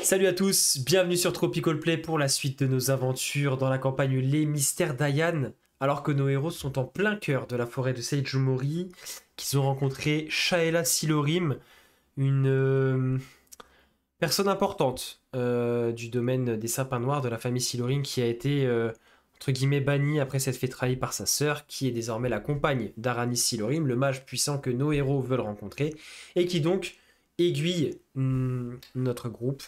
Salut à tous, bienvenue sur Tropical Play pour la suite de nos aventures dans la campagne Les Mystères d'Ayan. Alors que nos héros sont en plein cœur de la forêt de Seijumori, qu'ils ont rencontré Shaela Silorim, une personne importante du domaine des sapins noirs de la famille Silorim qui a été entre guillemets bannie après s'être fait trahir par sa sœur, qui est désormais la compagne d'Aranis Silorim, le mage puissant que nos héros veulent rencontrer, et qui donc aiguille notre groupe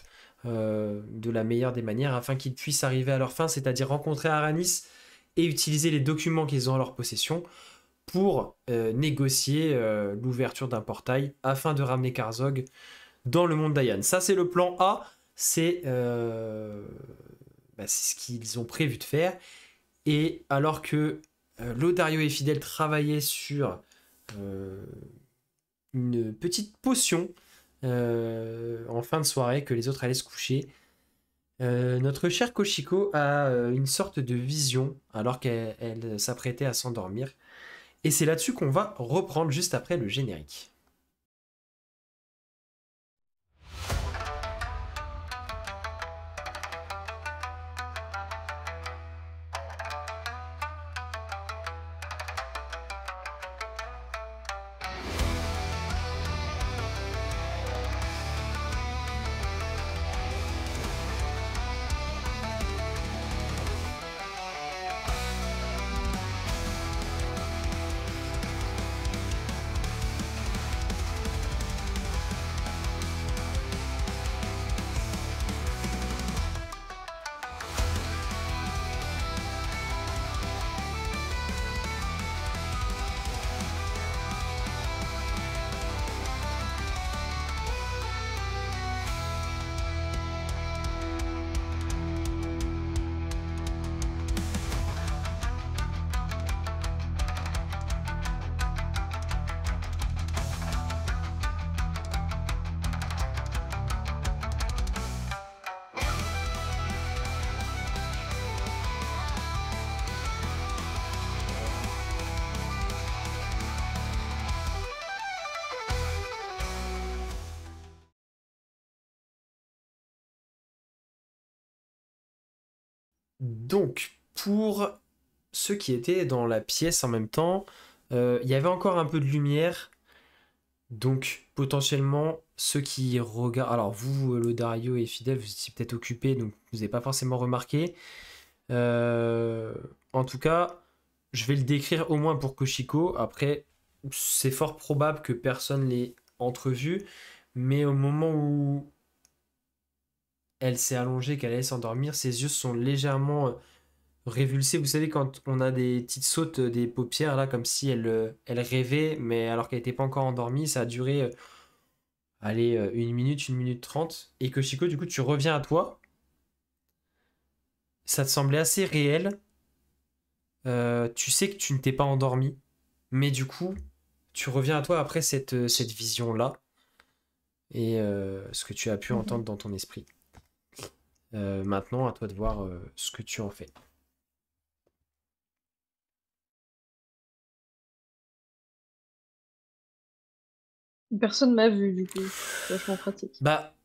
de la meilleure des manières afin qu'ils puissent arriver à leur fin, c'est-à-dire rencontrer Aranis et utiliser les documents qu'ils ont en leur possession pour négocier l'ouverture d'un portail afin de ramener Karzog dans le monde d'Ayan. Ça, c'est le plan A, c'est ce qu'ils ont prévu de faire. Et alors que Lodario et Fidèle travaillaient sur une petite potion en fin de soirée, que les autres allaient se coucher, notre chère Koshiko a une sorte de vision alors qu'elle s'apprêtait à s'endormir. Et c'est là-dessus qu'on va reprendre juste après le générique. Donc, pour ceux qui étaient dans la pièce en même temps, il y avait encore un peu de lumière. Donc, potentiellement, ceux qui regardent... Alors, vous, Lodario et Fidèle, vous étiez peut-être occupés, donc vous n'avez pas forcément remarqué. En tout cas, je vais le décrire au moins pour Koshiko. Après, c'est fort probable que personne l'ait entrevu. Mais au moment où elle s'est allongée, qu'elle allait s'endormir, ses yeux sont légèrement révulsés. Vous savez, quand on a des petites sautes des paupières, là, comme si elle rêvait, mais alors qu'elle n'était pas encore endormie, ça a duré, allez, 1 minute 30. Et Koshiko, du coup, tu reviens à toi. Ça te semblait assez réel. Tu sais que tu ne t'es pas endormi, mais du coup, tu reviens à toi après cette vision-là et ce que tu as pu entendre dans ton esprit. Maintenant, à toi de voir ce que tu en fais. Personne m'a vu, du coup. C'est vachement pratique. Bah,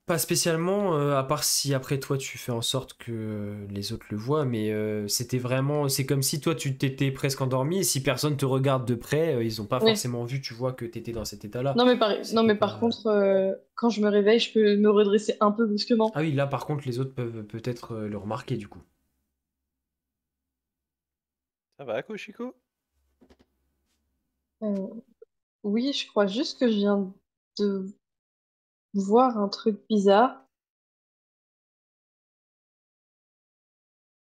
pas spécialement, à part si après toi tu fais en sorte que les autres le voient, mais c'était vraiment, c'est comme si toi tu t'étais presque endormi et si personne te regarde de près, ils ont pas Oui. forcément vu, tu vois, que t'étais dans cet état-là. Non, C'était mais par pas. contre, quand je me réveille, je peux me redresser un peu Ah brusquement. oui, là par contre, les autres peuvent peut-être le remarquer du coup. Ça va, Koshiko? Euh, oui, je crois juste que je viens de voir un truc bizarre.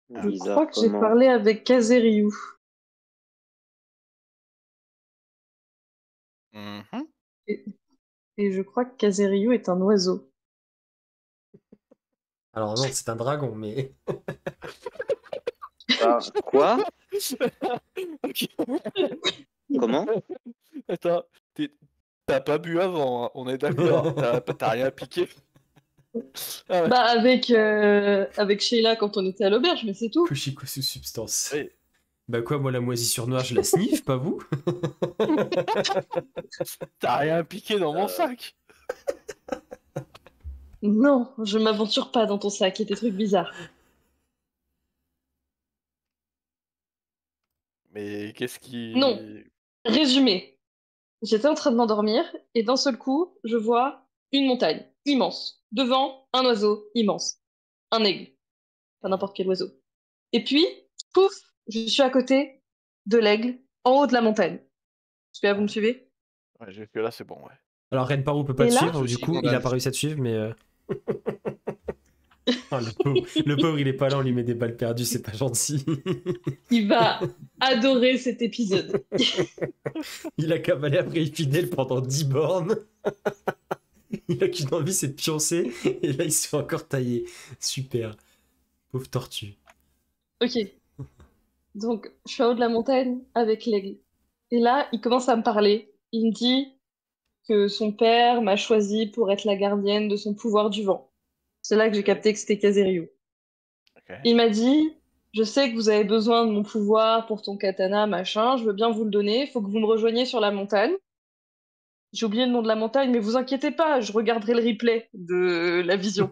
Je crois Bizarre que j'ai comment? parlé avec Kazeriou. Mhm. Et, et je crois que Kazeriou est un oiseau. Alors non, c'est un dragon, mais. Ah, quoi? Ok. Comment? Attends, t'as pas bu avant, hein, on est d'accord. T'as rien piqué. Ah ouais. Bah, avec Sheila quand on était à l'auberge, mais c'est tout. Kushiko sous substance. Oui. Bah quoi, moi la moisissure noire, je la sniffe, pas vous? T'as rien piqué dans mon sac. Non, je m'aventure pas dans ton sac et tes trucs bizarres. Mais qu'est-ce Non, qui... résumé. J'étais en train de m'endormir et d'un seul coup, je vois une montagne immense. Devant, un oiseau immense. Un aigle. Pas n'importe quel oiseau. Et puis, pouf, je suis à côté de l'aigle, en haut de la montagne. Est-ce que là, vous me suivez? Ouais, jusque là, c'est bon, ouais. Alors Renparu peut pas Et te là, suivre, du Souci, coup, il a Gandalf. pas réussi à te suivre, mais... Ah, le pauvre, il est pas là, on lui met des balles perdues, c'est pas gentil. il va adorer cet épisode. Il a cavalé après Épinel pendant 10 bornes. Il a qu'une envie, c'est de pioncer. Et là, il se fait encore tailler. Super. Pauvre tortue. Ok. Donc, je suis en haut de la montagne avec l'aigle. Et là, il commence à me parler. Il me dit que son père m'a choisi pour être la gardienne de son pouvoir du vent. C'est là que j'ai capté que c'était Kazeriou. Ok. Il m'a dit, je sais que vous avez besoin de mon pouvoir pour ton katana, machin, je veux bien vous le donner, faut que vous me rejoigniez sur la montagne. J'ai oublié le nom de la montagne, mais vous inquiétez pas, je regarderai le replay de la vision.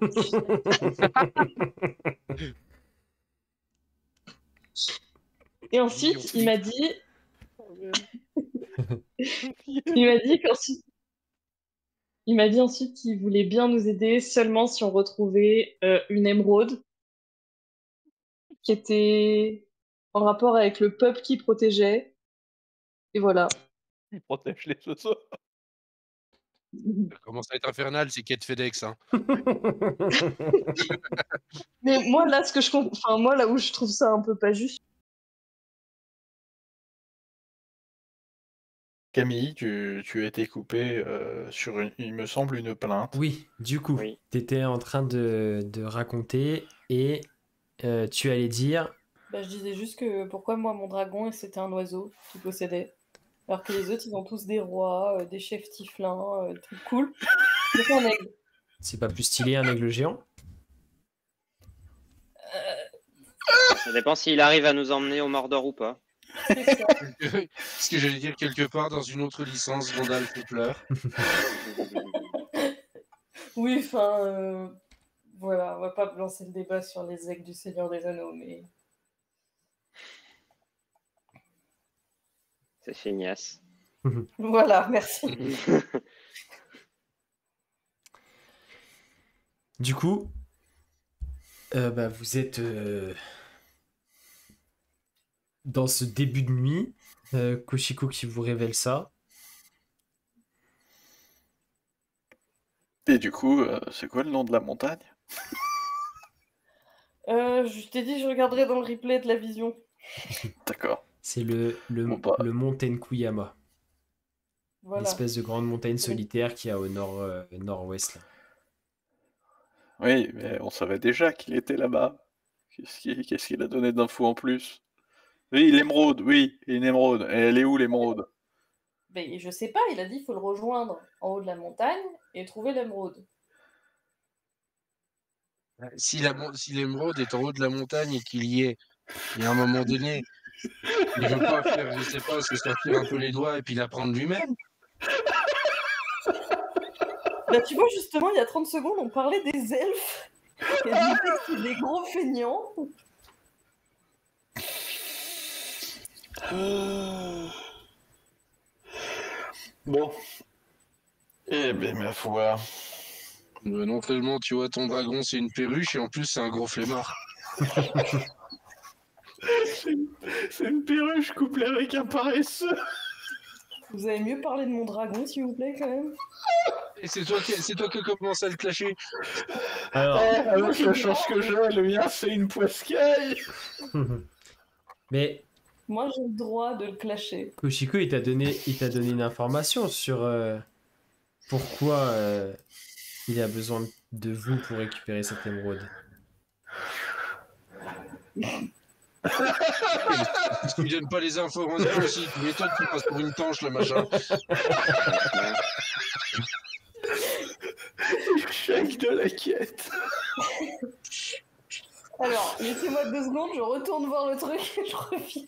Et ensuite, il m'a dit, il m'a dit qu'ensuite, il m'a dit ensuite qu'il voulait bien nous aider seulement si on retrouvait une émeraude qui était en rapport avec le peuple qui protégeait. Et voilà. Il protège les oiseaux. Ça commence à être infernal, c'est quête FedEx. Hein. Mais moi, là, enfin, moi, là où je trouve ça un peu pas juste. Camille, tu as été coupé sur, il me semble, une plainte. Oui, du coup, Oui. t'étais en train de raconter et tu allais dire... Bah, je disais juste que pourquoi moi mon dragon c'était un oiseau qui possédait. Alors que les autres ils ont tous des rois, des chefs tiflins, des trucs cool. C'est un aigle. C'est pas plus stylé un aigle géant? Ça dépend s'il arrive à nous emmener au Mordor ou pas. C'est ça. Ce que j'allais dire quelque part dans une autre licence, Gandalf pleure. Oui, enfin, voilà, on va pas lancer le débat sur les aigles du Seigneur des Anneaux, mais C'est feignasse. voilà, merci. Du coup, vous êtes dans ce début de nuit. Koshiko qui vous révèle ça. Et du coup, c'est quoi le nom de la montagne? Je t'ai dit, je regarderai dans le replay de la vision. D'accord. C'est le Bon, bah. mont Tenkuyama. Voilà. L'espèce de grande montagne solitaire qu'il y a au nord-ouest. Là. Oui, mais on savait déjà qu'il était là-bas. Qu'est-ce qu'il a donné d'infos en plus? Oui, l'émeraude, oui, une émeraude. Et elle est où l'émeraude? Mais je sais pas, il a dit qu'il faut le rejoindre en haut de la montagne et trouver l'émeraude. Si l'émeraude est en haut de la montagne et qu'il y est, il y a un moment donné, il ne veut pas faire, je sais pas, se sortir un peu les doigts et puis la prendre lui-même. Bah tu vois, justement, il y a 30 secondes, on parlait des elfes. Et c'est des gros feignants. Bon. Eh bien, ma foi. Non seulement tu vois ton dragon c'est une perruche et en plus c'est un gros flemmard. C'est une perruche couplée avec un paresseux. Vous avez mieux parlé de mon dragon, s'il vous plaît, quand même. Et c'est toi qui commence à le clasher. Alors, Avec la chance que j'ai, le mien c'est une poiscaille. mais Moi, j'ai le droit de le clasher. Koshiko, il t'a donné une information sur pourquoi il a besoin de vous pour récupérer cette émeraude. Parce qu'il donne pas les infos aussi. Tu m'étonnes qu'il passe pour une tanche le machin. Chèque de la quête. Alors, laissez-moi 2 secondes, je retourne voir le truc et je reviens.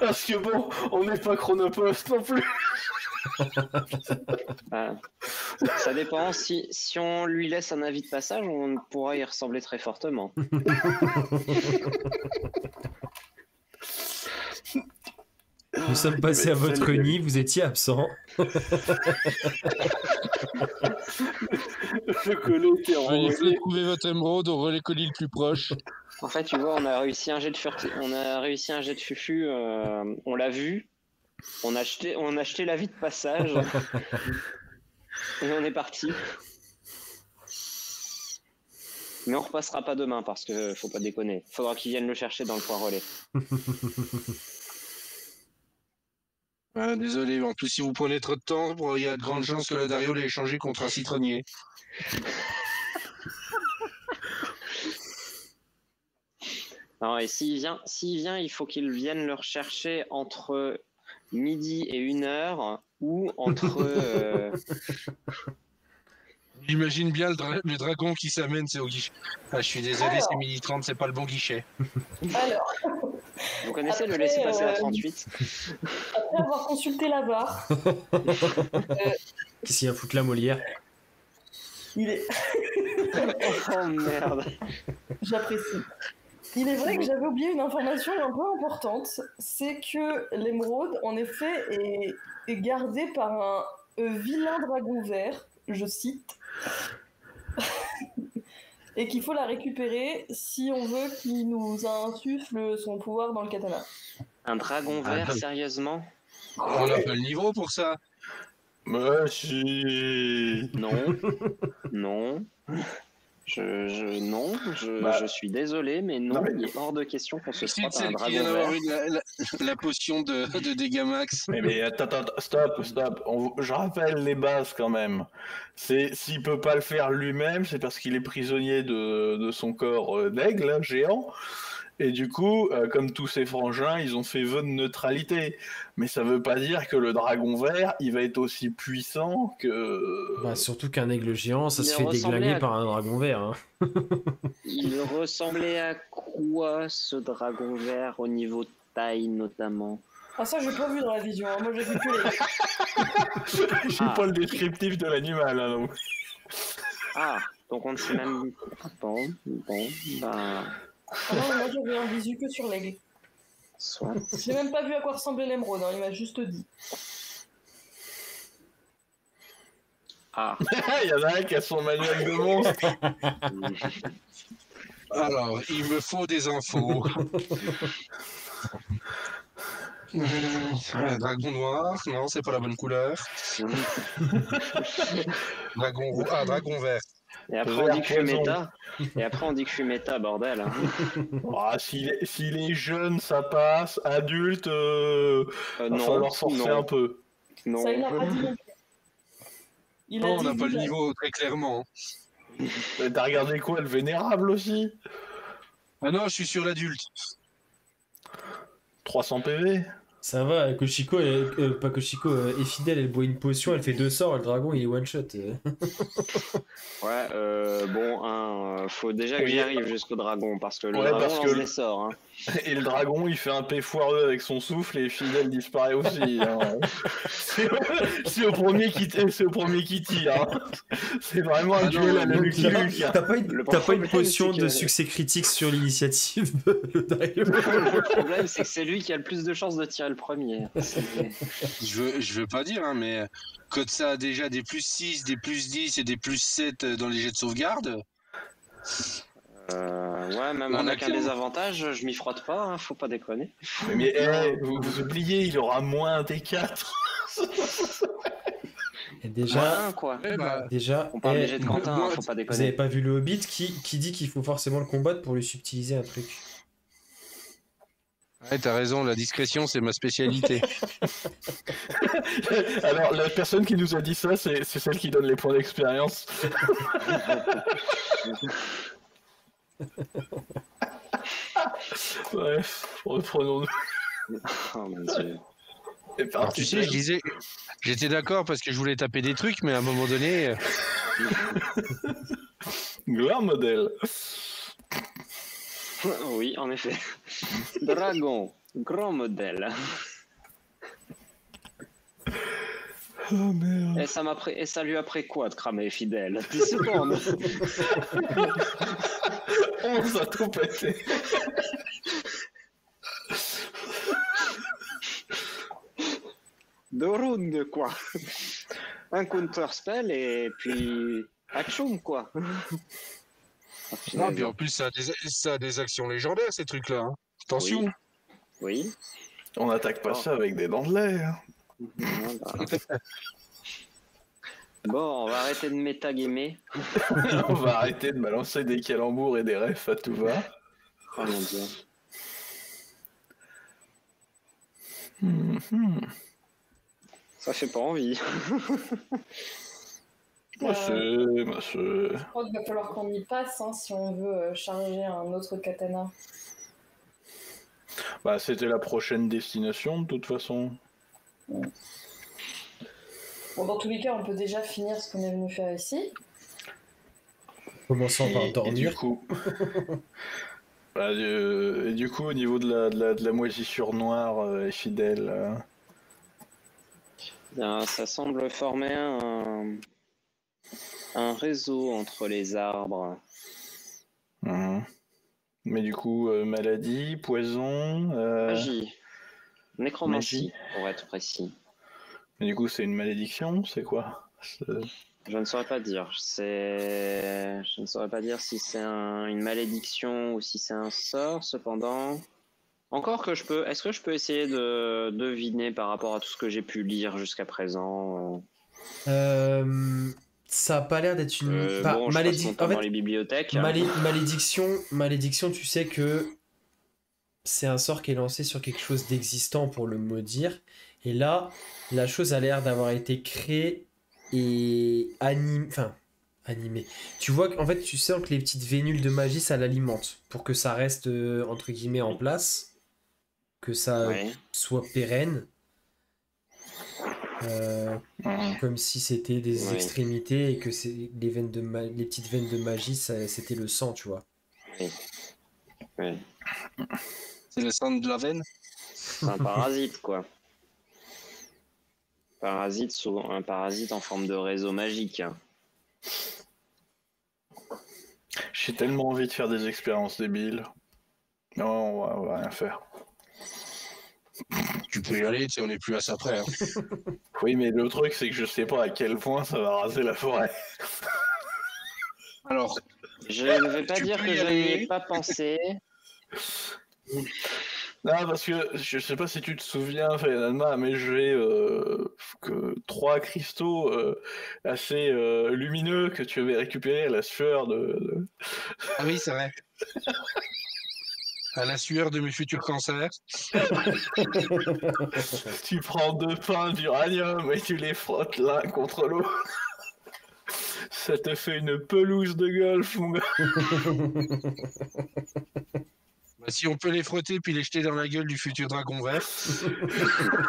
Parce que bon, on n'est pas chronopost non plus. Ça dépend. Si on lui laisse un avis de passage, on pourra y ressembler très fortement. Nous sommes passés à votre nid, vous étiez absent. Le collet était Il faut envoyé. trouver votre émeraude au relais colis le plus proche. En fait, tu vois, on a réussi un jet de fufu, on l'a vu, on a acheté l'avis de passage et on est parti. Mais on repassera pas demain parce que faut pas déconner. Faudra qu'ils viennent le chercher dans le point relais. Désolé, en plus si vous prenez trop de temps, il y a de grandes chances que la Dario l'ait échangé contre un citronnier. Non, et s'il vient, il faut qu'il vienne le rechercher entre midi et 1h ou entre... J'imagine bien le dragon qui s'amène, c'est au guichet. Ah, je suis désolé, c'est 12h30, c'est pas le bon guichet. Alors, Vous connaissez le Après, laisser passer à 38 après avoir consulté la barre, Qu'est-ce qu'il y a à foutre là, Molière? il est... Oh merde. J'apprécie. Il est vrai que j'avais oublié une information un peu importante, c'est que l'émeraude, en effet, est gardée par un vilain dragon vert, je cite, et qu'il faut la récupérer si on veut qu'il nous insuffle son pouvoir dans le katana. Un dragon vert, Attends. On sérieusement? n'a pas le niveau pour ça. Si. Non. Non. Je suis désolé, mais non, Non, mais- il est hors de question qu'on se C'est frotte à un celle qui dragon vient d'avoir vert. eu la potion de dégâts max. Mais attends, stop. Je rappelle les bases quand même. S'il peut pas le faire lui-même, c'est parce qu'il est prisonnier de son corps d'aigle, là, géant. Et du coup, comme tous ses frangins, ils ont fait vœu de neutralité. Mais ça veut pas dire que le dragon vert, il va être aussi puissant que... Bah, surtout qu'un aigle géant, ça Il se fait ressemblait déglinguer à- par un dragon vert. Hein. Il ressemblait à quoi, ce dragon vert, au niveau taille notamment? Ah ça, j'ai pas vu dans la vision, hein. Moi j'ai vu que les... J'ai pas le descriptif de l'animal, hein, donc... Ah, donc on ne sait même... Bon, bah... Ah non, moi j'avais un visu que sur l'aigle. Soit... J'ai même pas vu à quoi ressemblait l'émeraude, hein. Il m'a juste dit. Ah. Il y en a un qui a son manuel de monstre. Alors, il me faut des infos. Dragon noir, non, c'est pas la bonne couleur. Dragon roux, dragon vert. Et après Vert on dit que je suis poison. méta. Et après on dit que je suis méta, bordel. Hein. Ah, s'il est jeune, ça passe. Adulte, va Non, falloir forcer non. un peu. Non. Ça, il a pas dit non plus. Il a Non, on dit n'a pas le visage. niveau, très clairement. T'as regardé quoi, le vénérable aussi? Ah non, je suis sur l'adulte. 300 PV? Ça va, Koshiko, pas Koshiko, Effidel, elle boit une potion, elle fait 2 sorts, et le dragon il est one shot. Ouais, bon, faut déjà que j'y arrive jusqu'au dragon, parce que le Ouais, dragon parce lance que des sorts. Hein. Et le dragon, il fait un P foireux avec son souffle et Fidel disparaît aussi. Hein. C'est au premier qui tire. Hein. C'est vraiment un Ah non, duel à la non, Lucky Luke. T'as pas Le une problème, potion c'est de que- succès critique sur l'initiative de le dragon. Le problème, c'est que c'est lui qui a le plus de chances de tirer le premier. Je veux pas dire, hein, mais quand ça a déjà des plus 6, des plus 10 et des plus 7 dans les jets de sauvegarde, Ouais, même On a avec un que- désavantage, je m'y frotte pas, hein, faut pas déconner. Mais vous oubliez, il aura moins des 4. Et déjà, Un, quoi. déjà, On parle eh, des jets de Quentin, moi, hein, faut pas vous avez déconner. pas vu le Hobbit qui dit qu'il faut forcément le combattre pour lui subtiliser un truc. ouais, t'as raison, la discrétion c'est ma spécialité. Alors, la personne qui nous a dit ça, c'est celle qui donne les points d'expérience. Bref, reprenons-nous. Oh mon dieu. C'est Alors, parti. tu sais, je disais, j'étais d'accord parce que je voulais taper des trucs, mais à un moment donné, Gloire modèle. Oui, en effet. Dragon, grand modèle. Oh merde. Et ça lui a pris quoi de cramer Fidèle? 10 secondes. On s'est tout pété. Deux rounds, quoi. Un counter spell et puis. Atchoum, quoi. Non, puis en plus, ça a des actions légendaires, ces trucs-là. Hein. Attention. Oui. On n'attaque pas ça avec des dents de lait. Hein. Bon, on va arrêter de méta-gamer. On va arrêter de balancer des calembours et des refs à tout va. Oh mon dieu. Ça fait pas envie. Moi, Je crois qu'il va falloir qu'on y passe hein, si on veut charger un autre katana. Bah, c'était la prochaine destination, de toute façon. Bon, dans tous les cas, on peut déjà finir ce qu'on est venu faire ici. Commençons par Et du dormir. coup... et du coup, au niveau de la moisissure noire et fidèle... Bien, ça semble former un réseau entre les arbres. Mais du coup, maladie, poison... Magie. Nécromancie, pour être précis. Mais du coup, c'est une malédiction, c'est quoi? Je ne saurais pas dire. Je ne saurais pas dire si c'est une malédiction ou si c'est un sort, cependant. Encore que je peux. Est-ce que je peux essayer de deviner par rapport à tout ce que j'ai pu lire jusqu'à présent? Ça a pas l'air d'être une Bon, je passe mon temps en fait, dans les bibliothèques. malédiction, tu sais que c'est un sort qui est lancé sur quelque chose d'existant pour le maudire. Et là, la chose a l'air d'avoir été créée et animée. Tu vois qu'en fait, tu sens que les petites vénules de magie, ça l'alimente pour que ça reste entre guillemets en place, que ça Ouais. soit pérenne. Comme si c'était des Oui. extrémités et que les petites veines de magie, c'était le sang, tu vois. Ouais. C'est le sang de la veine. C'est un parasite, quoi. Un parasite en forme de réseau magique. J'ai tellement envie de faire des expériences débiles. Non, on va rien faire. Tu peux y aller, tu sais, on n'est plus à ça près. Hein. Oui, mais le truc, c'est que je sais pas à quel point ça va raser la forêt. Alors, Je ne vais pas Tu dire peux que y je n'y aller. ai pas pensé. Non, parce que je sais pas si tu te souviens, Fernanda, mais j'ai que 3 cristaux assez lumineux que tu avais récupérés à la sueur de... ah oui, c'est vrai. À la sueur de mes futurs cancers. Tu prends 2 pains d'uranium et tu les frottes l'un contre l'autre. Ça te fait une pelouse de golf, mon gars. Bah, si on peut les frotter puis les jeter dans la gueule du futur dragon vert.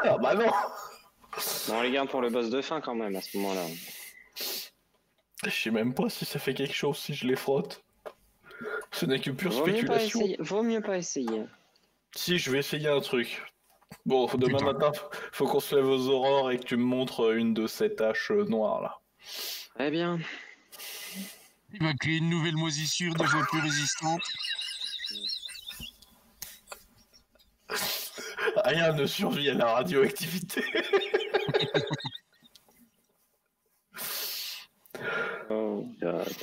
Ah bah non. Bon, on les garde pour le boss de fin quand même à ce moment-là. Je sais même pas si ça fait quelque chose si je les frotte. Ce n'est que pure spéculation. Vaut mieux pas essayer. Si, je vais essayer un truc. Bon, demain Putain. matin, faut qu'on se lève aux aurores et que tu me montres une de ces taches noires là. Eh bien, Il va créer une nouvelle moisissure 2 fois plus résistante. Rien ne survit à la radioactivité. oh god.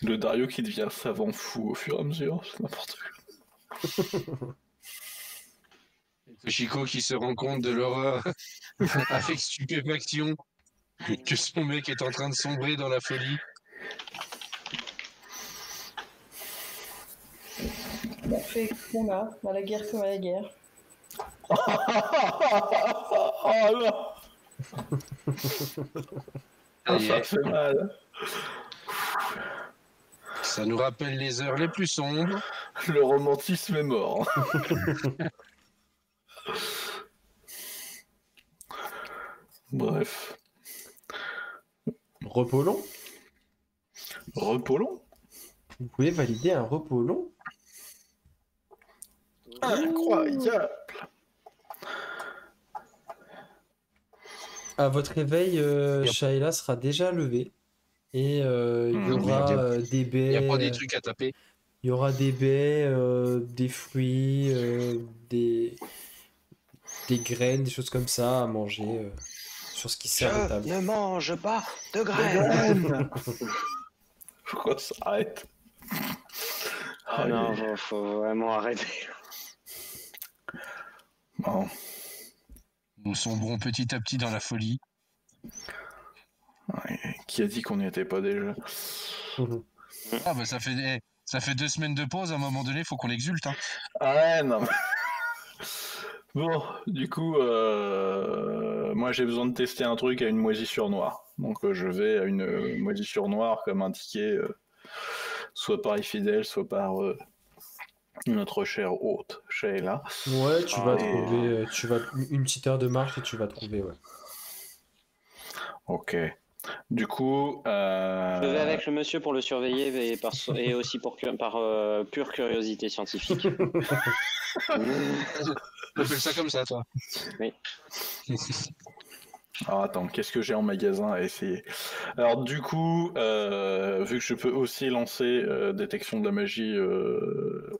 Le Dario qui devient savant fou au fur et à mesure, c'est n'importe quoi. Chico qui se rend compte de l'horreur avec stupéfaction que son mec est en train de sombrer dans la folie. On fait qu'on a, à la guerre comme à la guerre. Oh non. Ça y Ça est, fait mal. ça nous rappelle les heures les plus sombres. Le romantisme est mort. Bref. Repos long. Repos long. Vous pouvez valider un repos long. Incroyable. à votre réveil, Shaela sera déjà levée. Et il y aura des Il n'y a pas des baies, trucs à taper. il y aura des baies, des fruits, des graines, des choses comme ça à manger sur ce qui sert de table. Je ne mange pas de Les graines. graines. Pourquoi ça arrête? Ah non, faut vraiment arrêter. Bon. Nous sombrons petit à petit dans la folie. Ouais, qui a dit qu'on n'y était pas déjà? Ah bah ça fait 2 semaines de pause, à un moment donné, faut qu'on exulte. Hein. Ah ouais, non. Bon, du coup, moi j'ai besoin de tester un truc à une moisissure noire. Donc je vais à une moisissure noire comme indiqué, soit par Ifidel, soit par notre chère hôte, Sheila. Ouais, tu vas Ah. trouver, une petite heure de marche et tu vas trouver, ouais. Ok. Du coup, Je vais avec le monsieur pour le surveiller et aussi par pure curiosité scientifique. On fait ça comme ça, toi. Oui. alors attends, qu'est-ce que j'ai en magasin à essayer? Alors du coup, vu que je peux aussi lancer détection de la magie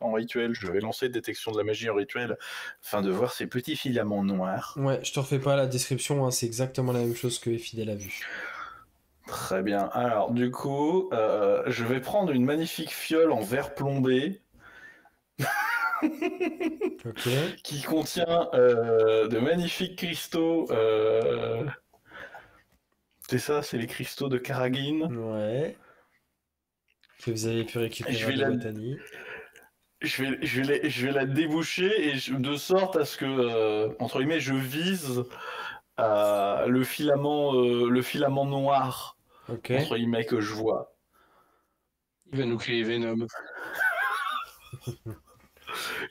en rituel, je vais lancer détection de la magie en rituel afin de voir ces petits filaments noirs. Ouais, je te refais pas la description, hein, c'est exactement la même chose que Fidèle a vu. Très bien. Alors du coup, je vais prendre une magnifique fiole en verre plombé Ok. qui contient de magnifiques cristaux. C'est ça, c'est les cristaux de Karagin. Ouais. Que vous avez pu récupérer Je vais de la- Botanie. je vais la déboucher de sorte à ce que, entre guillemets, je vise le filament noir, Ok. entre guillemets, que je vois. Il va nous créer Venom.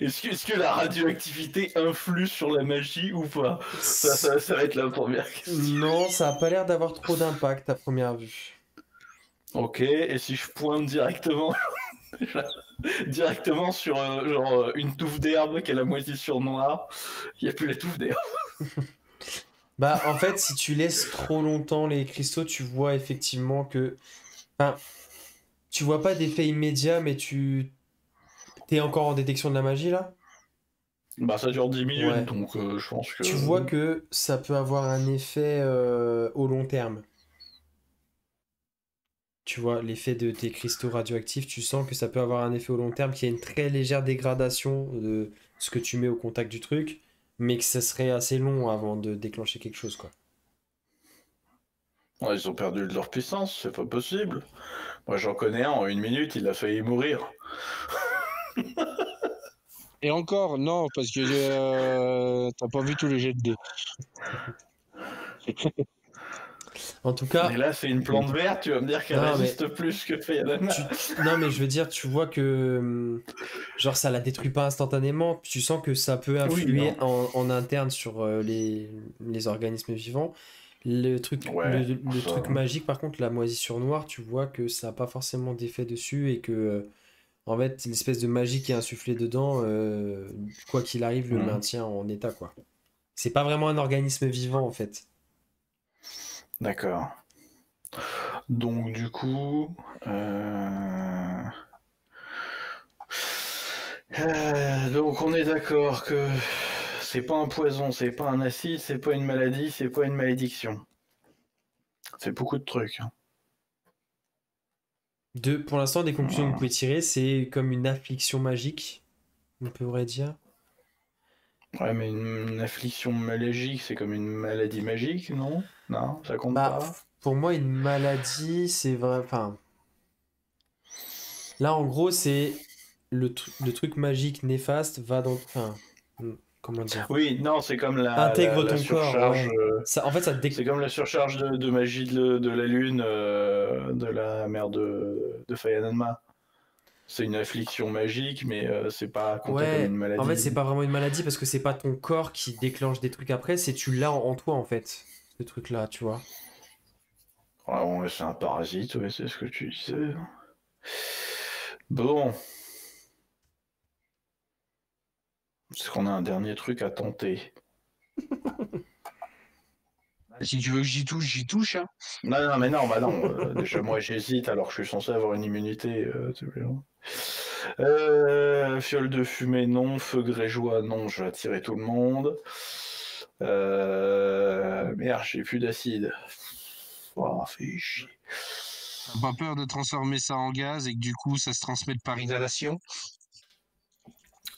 Est-ce que la radioactivité influe sur la magie ou pas? Ça va être la première question. Non, ça a pas l'air d'avoir trop d'impact à première vue. Ok, et si je pointe directement, directement sur genre, une touffe d'herbe qui a la moisissure noire, il n'y a plus la touffe d'herbe. Bah, en fait, si tu laisses trop longtemps les cristaux, tu vois effectivement que. Enfin, tu vois pas d'effet immédiat, mais t'es encore en détection de la magie là? Bah ça dure 10 minutes, Ouais. donc je pense que... Tu vois que ça peut avoir un effet au long terme. Tu vois, l'effet de tes cristaux radioactifs, tu sens que ça peut avoir un effet au long terme, qu'il y a une très légère dégradation de ce que tu mets au contact du truc, mais que ça serait assez long avant de déclencher quelque chose, quoi. Ouais, ils ont perdu de leur puissance, c'est pas possible. Moi j'en connais un, en 1 minute, il a failli mourir. Et encore, non, parce que t'as pas vu tous les jets de dés. En tout cas, Mais là c'est une plante verte, tu vas me dire qu'elle Non, résiste plus que Feyadana. non, mais je veux dire, tu vois que genre ça la détruit pas instantanément, puis tu sens que ça peut influer en interne sur les organismes vivants. Le truc, Ouais, le ça- truc magique, par contre, la moisissure noire, tu vois que ça n'a pas forcément d'effet dessus et que en fait, l'espèce de magie qui est insufflée dedans, quoi qu'il arrive, le Mhm. maintient en état, quoi. C'est pas vraiment un organisme vivant, en fait. D'accord. Donc du coup... donc on est d'accord que c'est pas un poison, c'est pas un acide, c'est pas une maladie, c'est pas une malédiction. C'est beaucoup de trucs. Hein. Pour l'instant, des conclusions que vous pouvez tirer, c'est comme une affliction magique, on pourrait dire. Ouais, mais une affliction magique, c'est comme une maladie magique, non? Non, ça compte Bah, pas. pour moi, une maladie, c'est vrai. Enfin, là, en gros, c'est le truc magique néfaste va dans. Enfin, comment dire? Oui, non, c'est comme Intègre la ton corps, surcharge. ouais. Ça, en fait, C'est comme la surcharge de magie de la lune de la mère de Faya Nanma. C'est une affliction magique, mais c'est pas compté comme une Ouais, en fait, maladie. c'est pas vraiment une maladie parce que c'est pas ton corps qui déclenche des trucs après, c'est tu l'as en toi, en fait, ce truc-là, tu vois. Ouais, ouais, c'est un parasite, ouais, c'est ce que tu disais. Bon. Est-ce qu'on a un dernier truc à tenter? Si tu veux que j'y touche, hein. Non, mais non, bah non. Déjà, moi, j'hésite alors que je suis censé avoir une immunité. Fiole de fumée, non. Feu grégeois, non. Je vais attirer tout le monde. Merde, j'ai plus d'acide. Oh, fait chier. T'as pas peur de transformer ça en gaz et que du coup ça se transmette par inhalation?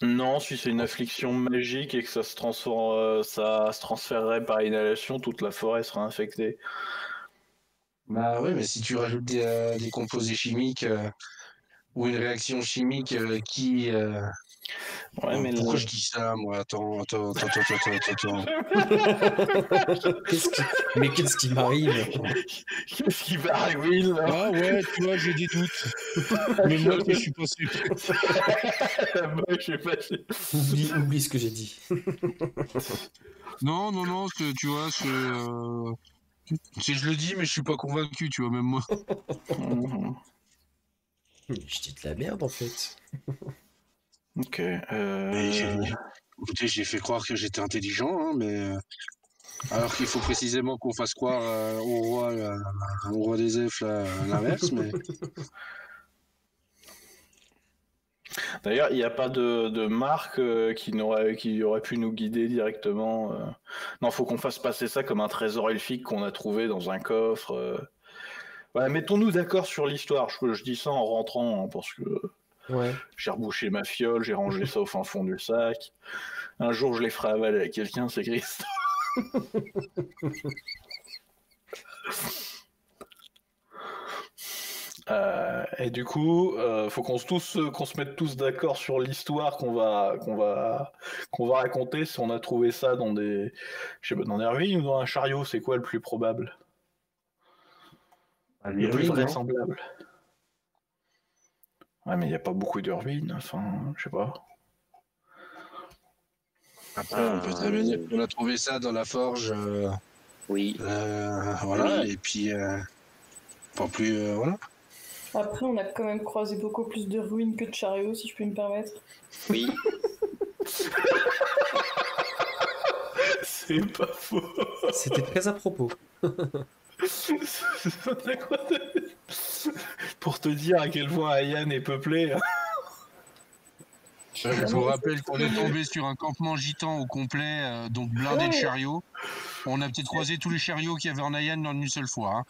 Non, si c'est une affliction magique et que ça se transforme, ça se transférerait par inhalation, toute la forêt sera infectée. Bah ouais, mais si tu rajoutes des composés chimiques ou une réaction chimique Ouais, mais pourquoi je dis ça, moi? Attends. Mais qu'est-ce qui m'arrive? Qu'est-ce qui va arriver là? Ah ouais, tu vois, j'ai des doutes. Mais moi, je suis pas sûr. Moi, je sais pas. Oublie ce que j'ai dit. Non, tu vois, je le dis, mais je suis pas convaincu, tu vois, même moi. Je dis de la merde en fait. Ok. Écoutez, j'ai fait croire que j'étais intelligent, hein, mais alors qu'il faut précisément qu'on fasse croire au roi des elfes l'inverse, mais D'ailleurs, il n'y a pas de marque qui aurait pu nous guider directement. Non, faut qu'on fasse passer ça comme un trésor elfique qu'on a trouvé dans un coffre. Ouais, mettons-nous d'accord sur l'histoire. Je dis ça en rentrant, hein, parce que Ouais. j'ai rebouché ma fiole, j'ai rangé ça au fin fond du sac. Un jour, je les ferai avaler à quelqu'un, c'est Christ. Et du coup, faut qu'on se mette tous d'accord sur l'histoire qu'on va raconter. Si on a trouvé ça dans des, je sais pas, dans des ruines ou dans un chariot, c'est quoi le plus probable, le plus vraisemblable? Ouais, mais il n'y a pas beaucoup de ruines. Enfin, je sais pas. après, on peut très bien dire qu'on a trouvé ça dans la forge. Oui. Voilà, Oui. et puis, pas plus, voilà. Après, on a quand même croisé beaucoup plus de ruines que de chariots, si je puis me permettre. Oui. C'est pas faux. C'était très à propos. Pour te dire à quel point Ayan est peuplé. Je vous rappelle qu'on est tombé sur un campement gitan au complet, donc blindé de chariots. On a peut-être croisé tous les chariots qu'il y avait en Ayan en une seule fois. Hein.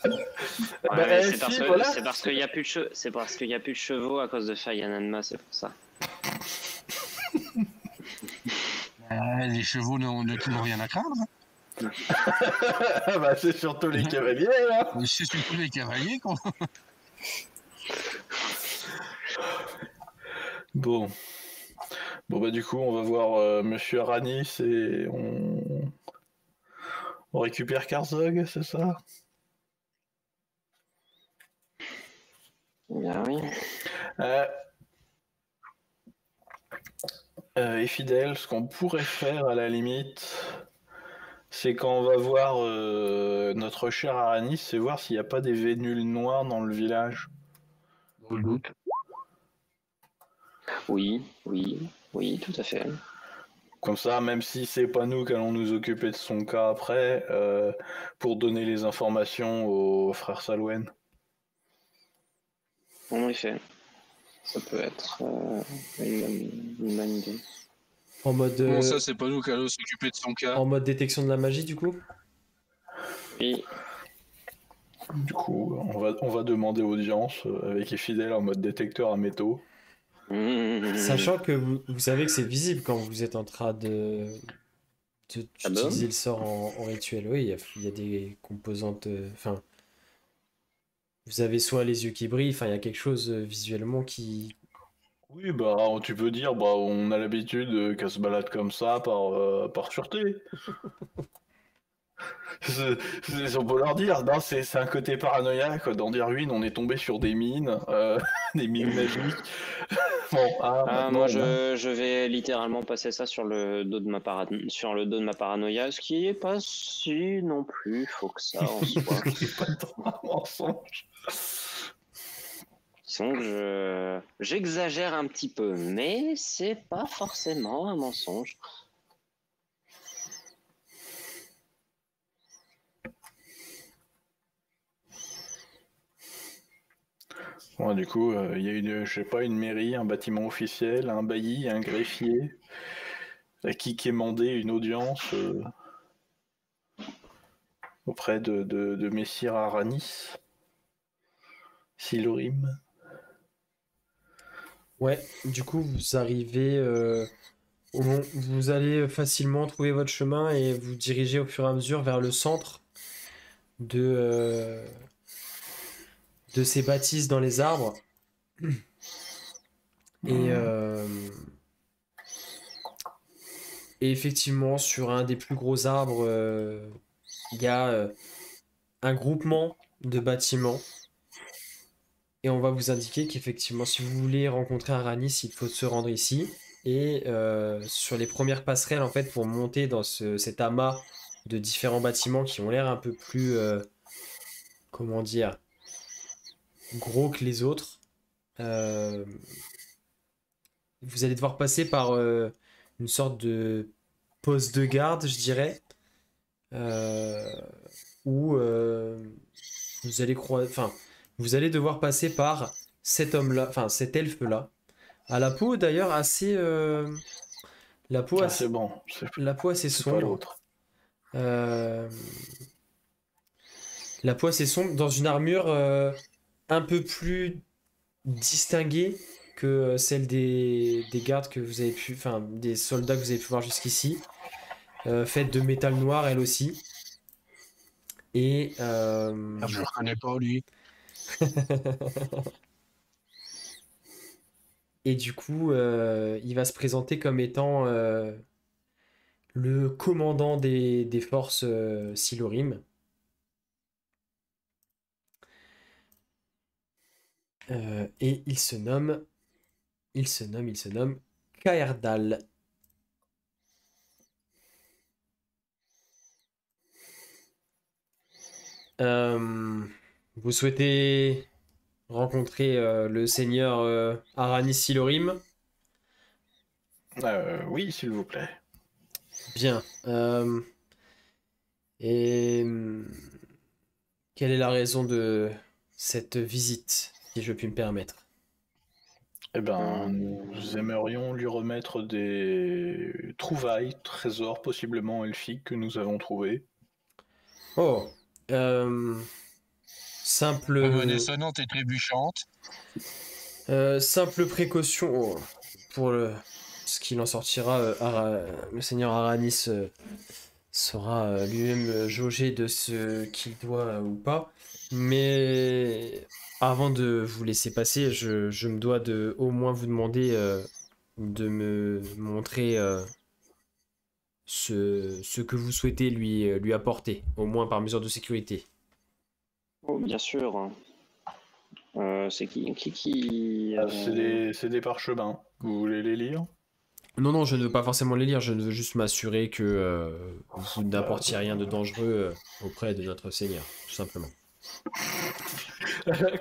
C'est parce qu'il n'y a plus de chevaux à cause de Fayananma, c'est pour ça. Les chevaux n'ont rien à craindre. Bah, c'est surtout les cavaliers, là. C'est surtout les cavaliers, quoi. Bon, bah du coup, on va voir Monsieur Aranis et on récupère Karzog, c'est ça? Bien oui. Et fidèle, ce qu'on pourrait faire à la limite, c'est quand on va voir notre cher Aranis, c'est voir s'il n'y a pas des vénules noires dans le village. Dans le doute. Oui, tout à fait. Comme ça, même si c'est pas nous qui allons nous occuper de son cas après, pour donner les informations aux frères Salouen. En effet, ça peut être une bonne idée. En mode. Bon, ça, c'est pas nous qui allons s'occuper de son cas. En mode détection de la magie, du coup. Oui. Du coup, on va demander audience avec les fidèles en mode détecteur à métaux. Sachant que vous savez que c'est visible quand vous êtes en train d'utiliser le sort en rituel. Oui, il y a des composantes. Enfin, vous avez soit les yeux qui brillent, enfin, il y a quelque chose visuellement qui. Oui, bah, tu peux dire, bah, on a l'habitude qu'elle se balade comme ça par sûreté. On peut leur dire, non, c'est un côté paranoïaque. Dans des ruines, on est tombé sur des mines, des mines magiques. Bon, moi, je vais littéralement passer ça sur le dos de ma paranoïa, ce qui est pas si non plus faux que ça en soi. C'est pas tant un mensonge. Disons que j'exagère un petit peu, mais c'est pas forcément un mensonge. Ouais, du coup, il y a je sais pas, une mairie, un bâtiment officiel, un bailli, un greffier, à qui est mandé une audience auprès de Messire Aranis, Silorim. Ouais, du coup, vous arrivez vous allez facilement trouver votre chemin et vous dirigez au fur et à mesure vers le centre de, euh, de ces bâtisses dans les arbres. Et, et effectivement, sur un des plus gros arbres, il y a un groupement de bâtiments. Et on va vous indiquer qu'effectivement, si vous voulez rencontrer Aranis, il faut se rendre ici. Et sur les premières passerelles, en fait, pour monter dans cet amas de différents bâtiments qui ont l'air un peu plus, comment dire, gros que les autres, euh, vous allez devoir passer par une sorte de poste de garde, je dirais, euh, où enfin, vous allez devoir passer par cet homme-là, enfin cet elfe-là, à la peau d'ailleurs assez, la peau Ah, assez, c'est bon, la peau assez c'est pas sombre, l'autre. euh, la peau assez sombre dans une armure un peu plus distinguée que celle des gardes que vous avez pu, enfin des soldats que vous avez pu voir jusqu'ici, faite de métal noir elle aussi. Et Ah, je le reconnais pas, lui. et du coup, il va se présenter comme étant le commandant des forces Silorim. Et il se nomme Kaerdal. Euh, Vous souhaitez rencontrer le seigneur Aranis Silorim? Oui, s'il vous plaît. Bien. Et quelle est la raison de cette visite, si je puis me permettre? Eh ben, nous aimerions lui remettre des trouvailles, trésors possiblement elfiques que nous avons trouvés. Oh, euh, Monnaie simple, sonnante et trébuchante. simple précaution pour ce qu'il en sortira. Le seigneur Aranis sera lui-même jaugé de ce qu'il doit ou pas. Mais avant de vous laisser passer, je me dois de au moins vous demander de me montrer ce que vous souhaitez lui apporter, au moins par mesure de sécurité. Oh, bien sûr. C'est qui C'est des parchemins. Vous voulez les lire? Non, non, je ne veux pas forcément les lire, je veux juste m'assurer que vous n'apportiez rien de dangereux auprès de notre Seigneur, tout simplement.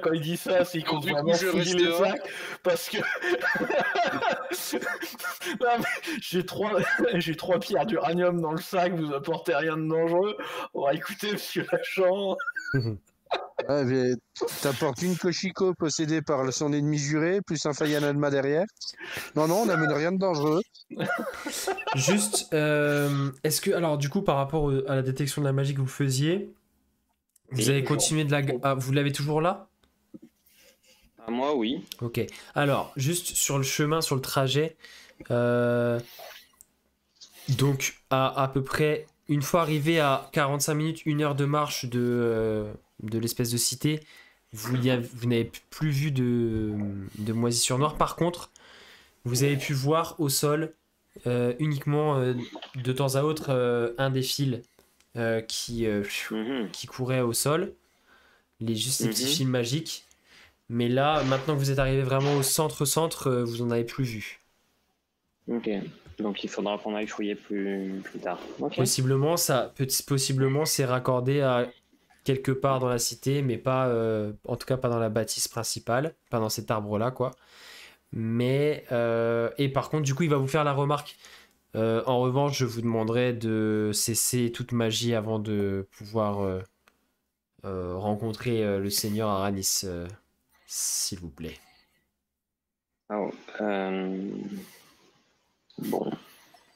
Quand il dit ça, c'est qu'il compte Du coup, vraiment je fouiller reste les dehors. sacs, parce que non, mais j'ai trois pierres d'uranium dans le sac, vous apportez rien de dangereux. Bon, écoutez, monsieur l'agent. Ouais, mais t'apportes une Koshiko possédée par son ennemi juré, plus un Fayanadma derrière. Non, non, on n'amène rien de dangereux. Juste, est-ce que, alors du coup, par rapport à la détection de la magie que vous faisiez, vous Oui, avez continué de la... Ah, vous l'avez toujours là? Ah, moi, oui. Ok. Alors, juste sur le chemin, sur le trajet, euh, donc à peu près, une fois arrivé à 45 minutes, 1 heure de marche de l'espèce de cité, vous n'avez plus vu de moisissure noire. Par contre, vous avez pu voir au sol uniquement de temps à autre un des fils Mhm. qui courait au sol, juste ces petits Mhm. fils magiques. Mais là, maintenant que vous êtes arrivé vraiment au centre, vous en avez plus vu. Ok. Donc il faudra qu'on aille fouiller plus tard. Ok. Possiblement, possiblement, c'est raccordé à quelque part dans la cité, mais pas, en tout cas pas dans la bâtisse principale, pas dans cet arbre-là, quoi. Mais et par contre, du coup, il va vous faire la remarque. En revanche, je vous demanderai de cesser toute magie avant de pouvoir rencontrer le seigneur Aranis. s'il vous plaît. Oh, bon.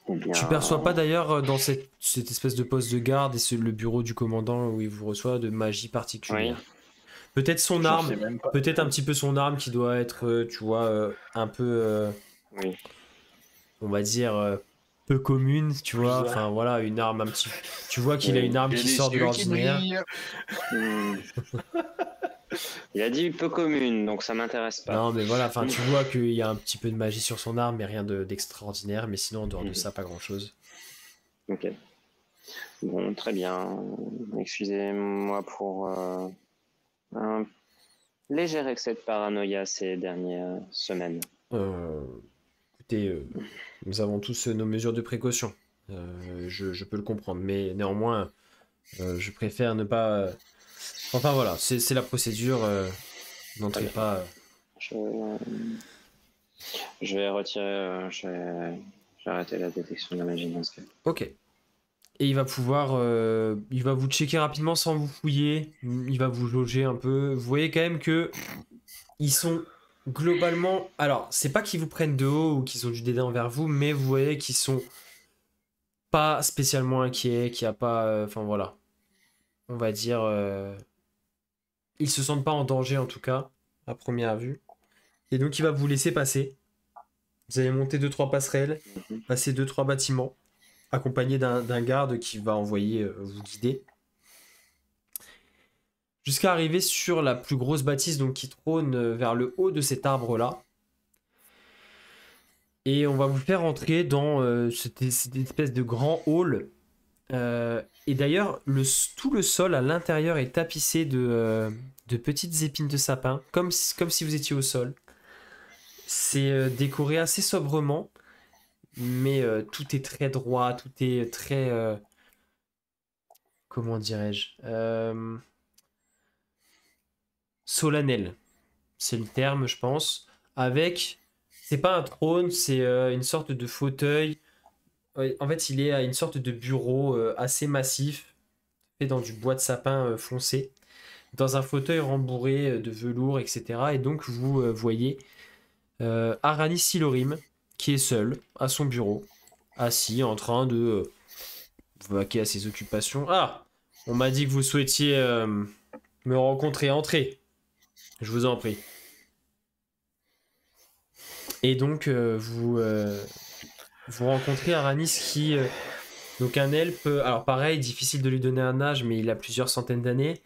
Eh bien, Tu perçois pas d'ailleurs dans cette espèce de poste de garde et le bureau du commandant où il vous reçoit de magie particulière. Peut-être son J'en arme, sais même pas. peut-être un petit peu son arme qui doit être, tu vois, un peu, Oui. on va dire, peu commune, tu vois. Bizarre. Enfin voilà, une arme un petit. Tu vois qu'il a une arme Il y a qui des sort de yeux qui l'ordinaire. brillent. Hmm. Il a dit peu commune, donc ça m'intéresse pas. Non, mais voilà, enfin tu vois qu'il y a un petit peu de magie sur son arme, mais rien d'extraordinaire. Mais sinon, en dehors de Mhm. ça, pas grand-chose. Ok. Bon, très bien. Excusez-moi pour un léger excès de paranoïa ces dernières semaines. Écoutez, nous avons tous nos mesures de précaution. Je peux le comprendre, mais néanmoins, je préfère ne pas. Enfin voilà, c'est la procédure. N'entrez Très pas. Je, je vais retirer. Je vais arrêter la détection de la magie dans ce cas. Ok. Et il va pouvoir. Il va vous checker rapidement sans vous fouiller. Il va vous jauger un peu. Vous voyez quand même que. Ils sont globalement. Alors, c'est pas qu'ils vous prennent de haut ou qu'ils ont du dédain envers vous, mais vous voyez qu'ils sont pas spécialement inquiets, qu'il n'y a pas. Enfin voilà. On va dire. Ils se sentent pas en danger en tout cas, à première vue. Et donc il va vous laisser passer. Vous allez monter 2-3 passerelles, passer 2-3 bâtiments, accompagné d'un garde qui va envoyer vous guider. Jusqu'à arriver sur la plus grosse bâtisse donc, qui trône vers le haut de cet arbre-là. Et on va vous faire entrer dans cette espèce de grand hall. Et d'ailleurs, tout le sol à l'intérieur est tapissé de petites épines de sapin, comme si vous étiez au sol. C'est décoré assez sobrement, mais tout est très droit, tout est très... comment dirais-je solennel, c'est le terme, je pense. Avec... C'est pas un trône, c'est une sorte de fauteuil. Ouais, en fait, il est à une sorte de bureau assez massif, fait dans du bois de sapin foncé, dans un fauteuil rembourré de velours, etc. Et donc, vous voyez Aranis Silorim, qui est seul à son bureau, assis en train de vaquer à ses occupations. Ah, on m'a dit que vous souhaitiez me rencontrer. Entrez, je vous en prie. Et donc, vous rencontrez Aranis qui... donc un elfe, alors pareil, difficile de lui donner un âge, mais il a plusieurs centaines d'années.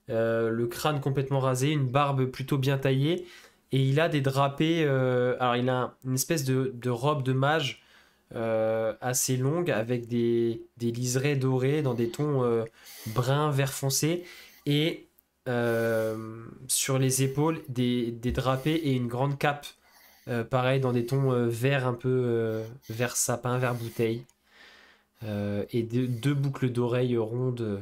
Le crâne complètement rasé, une barbe plutôt bien taillée, et il a des drapés. Alors il a une espèce de robe de mage assez longue avec des liserés dorés dans des tons bruns, vert foncé, et sur les épaules des drapés et une grande cape. Pareil dans des tons vert un peu vert sapin, vert bouteille. Et deux boucles d'oreilles rondes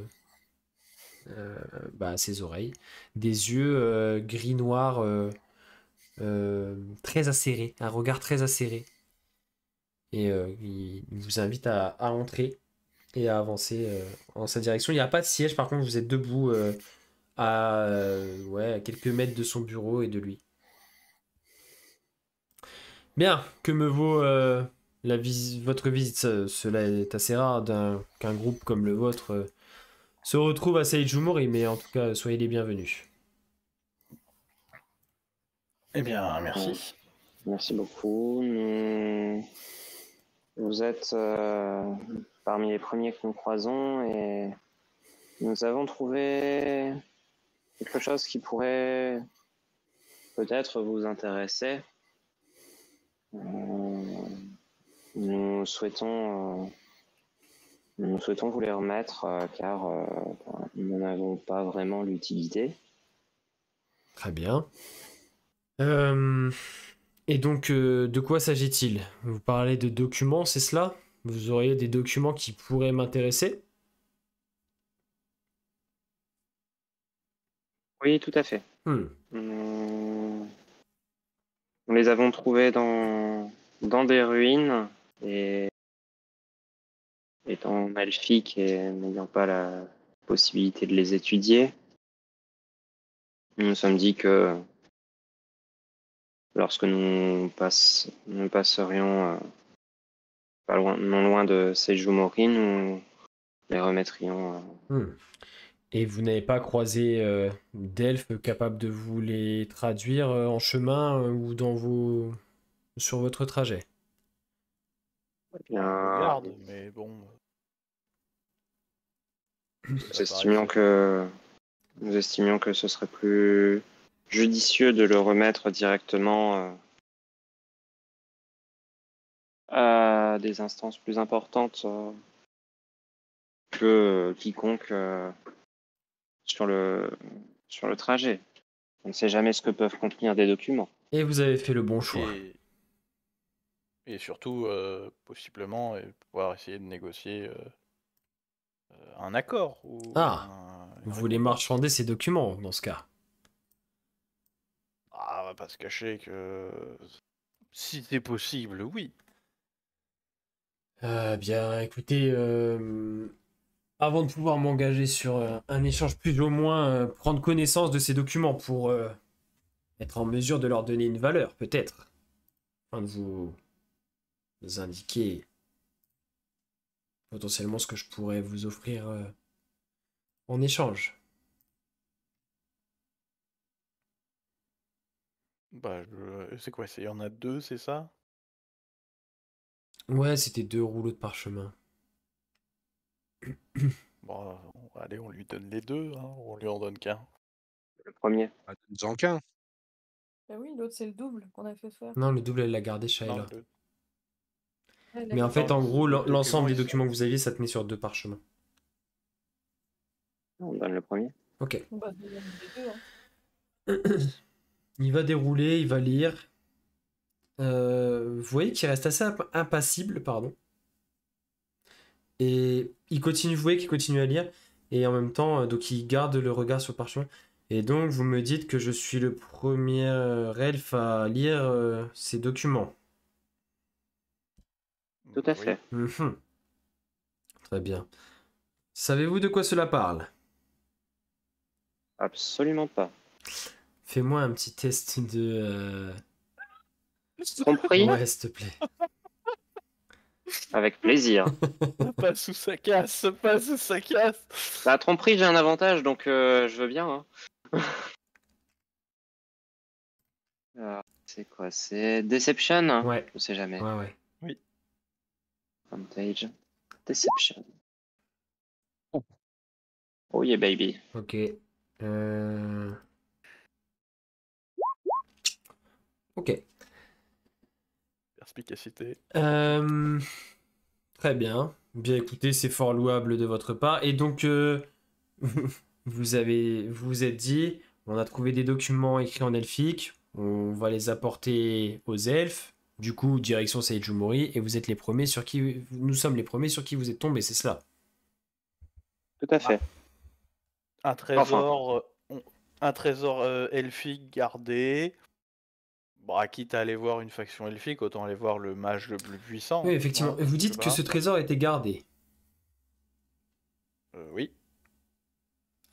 à ses oreilles. Des yeux gris-noir très acérés, un regard très acéré. Et il vous invite à entrer et à avancer en sa direction. Il n'y a pas de siège, par contre, vous êtes debout à quelques mètres de son bureau et de lui. Bien, que me vaut votre visite? Cela est assez rare qu'un groupe comme le vôtre se retrouve à Saijumori, mais en tout cas, soyez les bienvenus. Eh bien, merci. Merci beaucoup. Vous êtes parmi les premiers que nous croisons et nous avons trouvé quelque chose qui pourrait peut-être vous intéresser. Nous souhaitons vous les remettre car nous n'en avons pas vraiment l'utilité. Très bien. Et donc, de quoi s'agit-il? Vous parlez de documents, c'est cela? Vous auriez des documents qui pourraient m'intéresser? Oui, tout à fait. Hmm. Nous les avons trouvés dans des ruines et étant malfique et n'ayant pas la possibilité de les étudier, nous nous sommes dit que lorsque nous passerions pas loin, non loin de Seijumori, nous les remettrions. Et vous n'avez pas croisé d'elfes capables de vous les traduire en chemin ou sur votre trajet? Bien, On regarde, mais bon. nous estimions que ce serait plus judicieux de le remettre directement à des instances plus importantes que quiconque sur le trajet. On ne sait jamais ce que peuvent contenir des documents. Et vous avez fait le bon choix. Et surtout, possiblement, pouvoir essayer de négocier un accord. Ou Vous voulez marchander ces documents dans ce cas? Ah, on va pas se cacher que si c'est possible, oui. Bien, écoutez, avant de pouvoir m'engager sur un échange, plus ou moins prendre connaissance de ces documents pour être en mesure de leur donner une valeur, peut-être. Afin de vous indiquer potentiellement ce que je pourrais vous offrir en échange. C'est quoi? Il y en a 2, c'est ça? Ouais, c'était 2 rouleaux de parchemin. Bon, allez, on lui donne les 2, hein. On lui en donne qu'un. Le premier. Donne-en qu'un. Ah oui, l'autre c'est le double qu'on a fait faire. Non, le double, elle l'a gardé, Non, Shaila. Ouais, Mais en fait, Non, en gros, le l'ensemble des document, documents que vous aviez, ça tenait sur 2 parchemins. On donne le premier. Ok. bah, on donne les deux, hein. Il va dérouler, il va lire. Vous voyez qu'il reste assez impassible, pardon. Et il continue, vous voyez qu'il continue à lire. Et en même temps, donc il garde le regard sur le parchemin. Et donc, vous me dites que je suis le premier elfe à lire ces documents. Tout à Oui. fait. Mhm. Très bien. Savez-vous de quoi cela parle? Absolument pas. Fais-moi un petit test de... Compris? Ouais, s'il te plaît. Avec plaisir. Pas sous sa casse, pas sous sa casse. Bah, tromperie, j'ai un avantage, donc je veux bien. Hein. Alors, c'est quoi? C'est Deception? Ouais. Je sais jamais. Ouais. Advantage. Deception. Oh yeah, baby. Ok. Ok. Perspicacité. Très bien. Bien écoutez, c'est fort louable de votre part. Et donc, vous vous êtes dit, on a trouvé des documents écrits en elfique, on va les apporter aux elfes. Du coup, direction Seijumori, et vous êtes les premiers sur qui... Nous sommes les premiers sur qui vous êtes tombés, c'est cela? Tout à fait. Un trésor elfique gardé. Bon, quitte à aller voir une faction elfique, autant aller voir le mage le plus puissant. Oui, effectivement. non Vous Je dites sais que pas. ce trésor était gardé. Oui.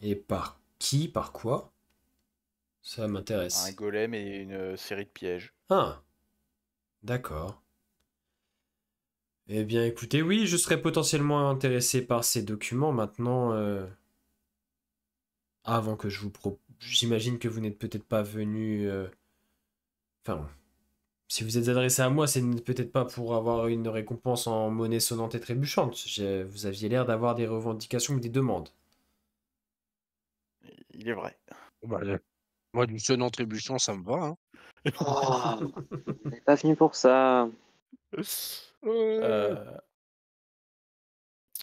Et par qui? Par quoi? Ça m'intéresse. Un golem et une série de pièges. Ah, d'accord. Eh bien, écoutez, oui, je serais potentiellement intéressé par ces documents maintenant. Avant que je vous j'imagine que vous n'êtes peut-être pas venu. Enfin, si vous êtes adressé à moi, c'est peut-être pas pour avoir une récompense en monnaie sonnante et trébuchante. Vous aviez l'air d'avoir des revendications ou des demandes. Il est vrai. Bah, moi, du sonnant trébuchant, ça me va. Hein. Oh, on n'est pas venu pour ça.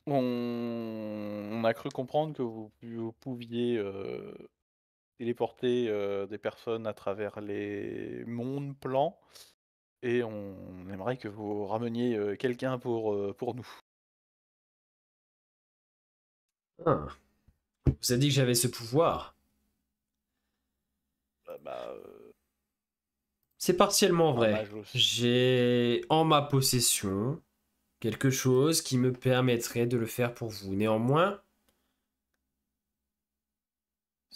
On a cru comprendre que vous pouviez téléporter des personnes à travers les mondes plans, et on aimerait que vous rameniez quelqu'un pour nous. Ah. On vous a dit que j'avais ce pouvoir. C'est partiellement un vrai. mage aussi. J'ai en ma possession quelque chose qui me permettrait de le faire pour vous. Néanmoins,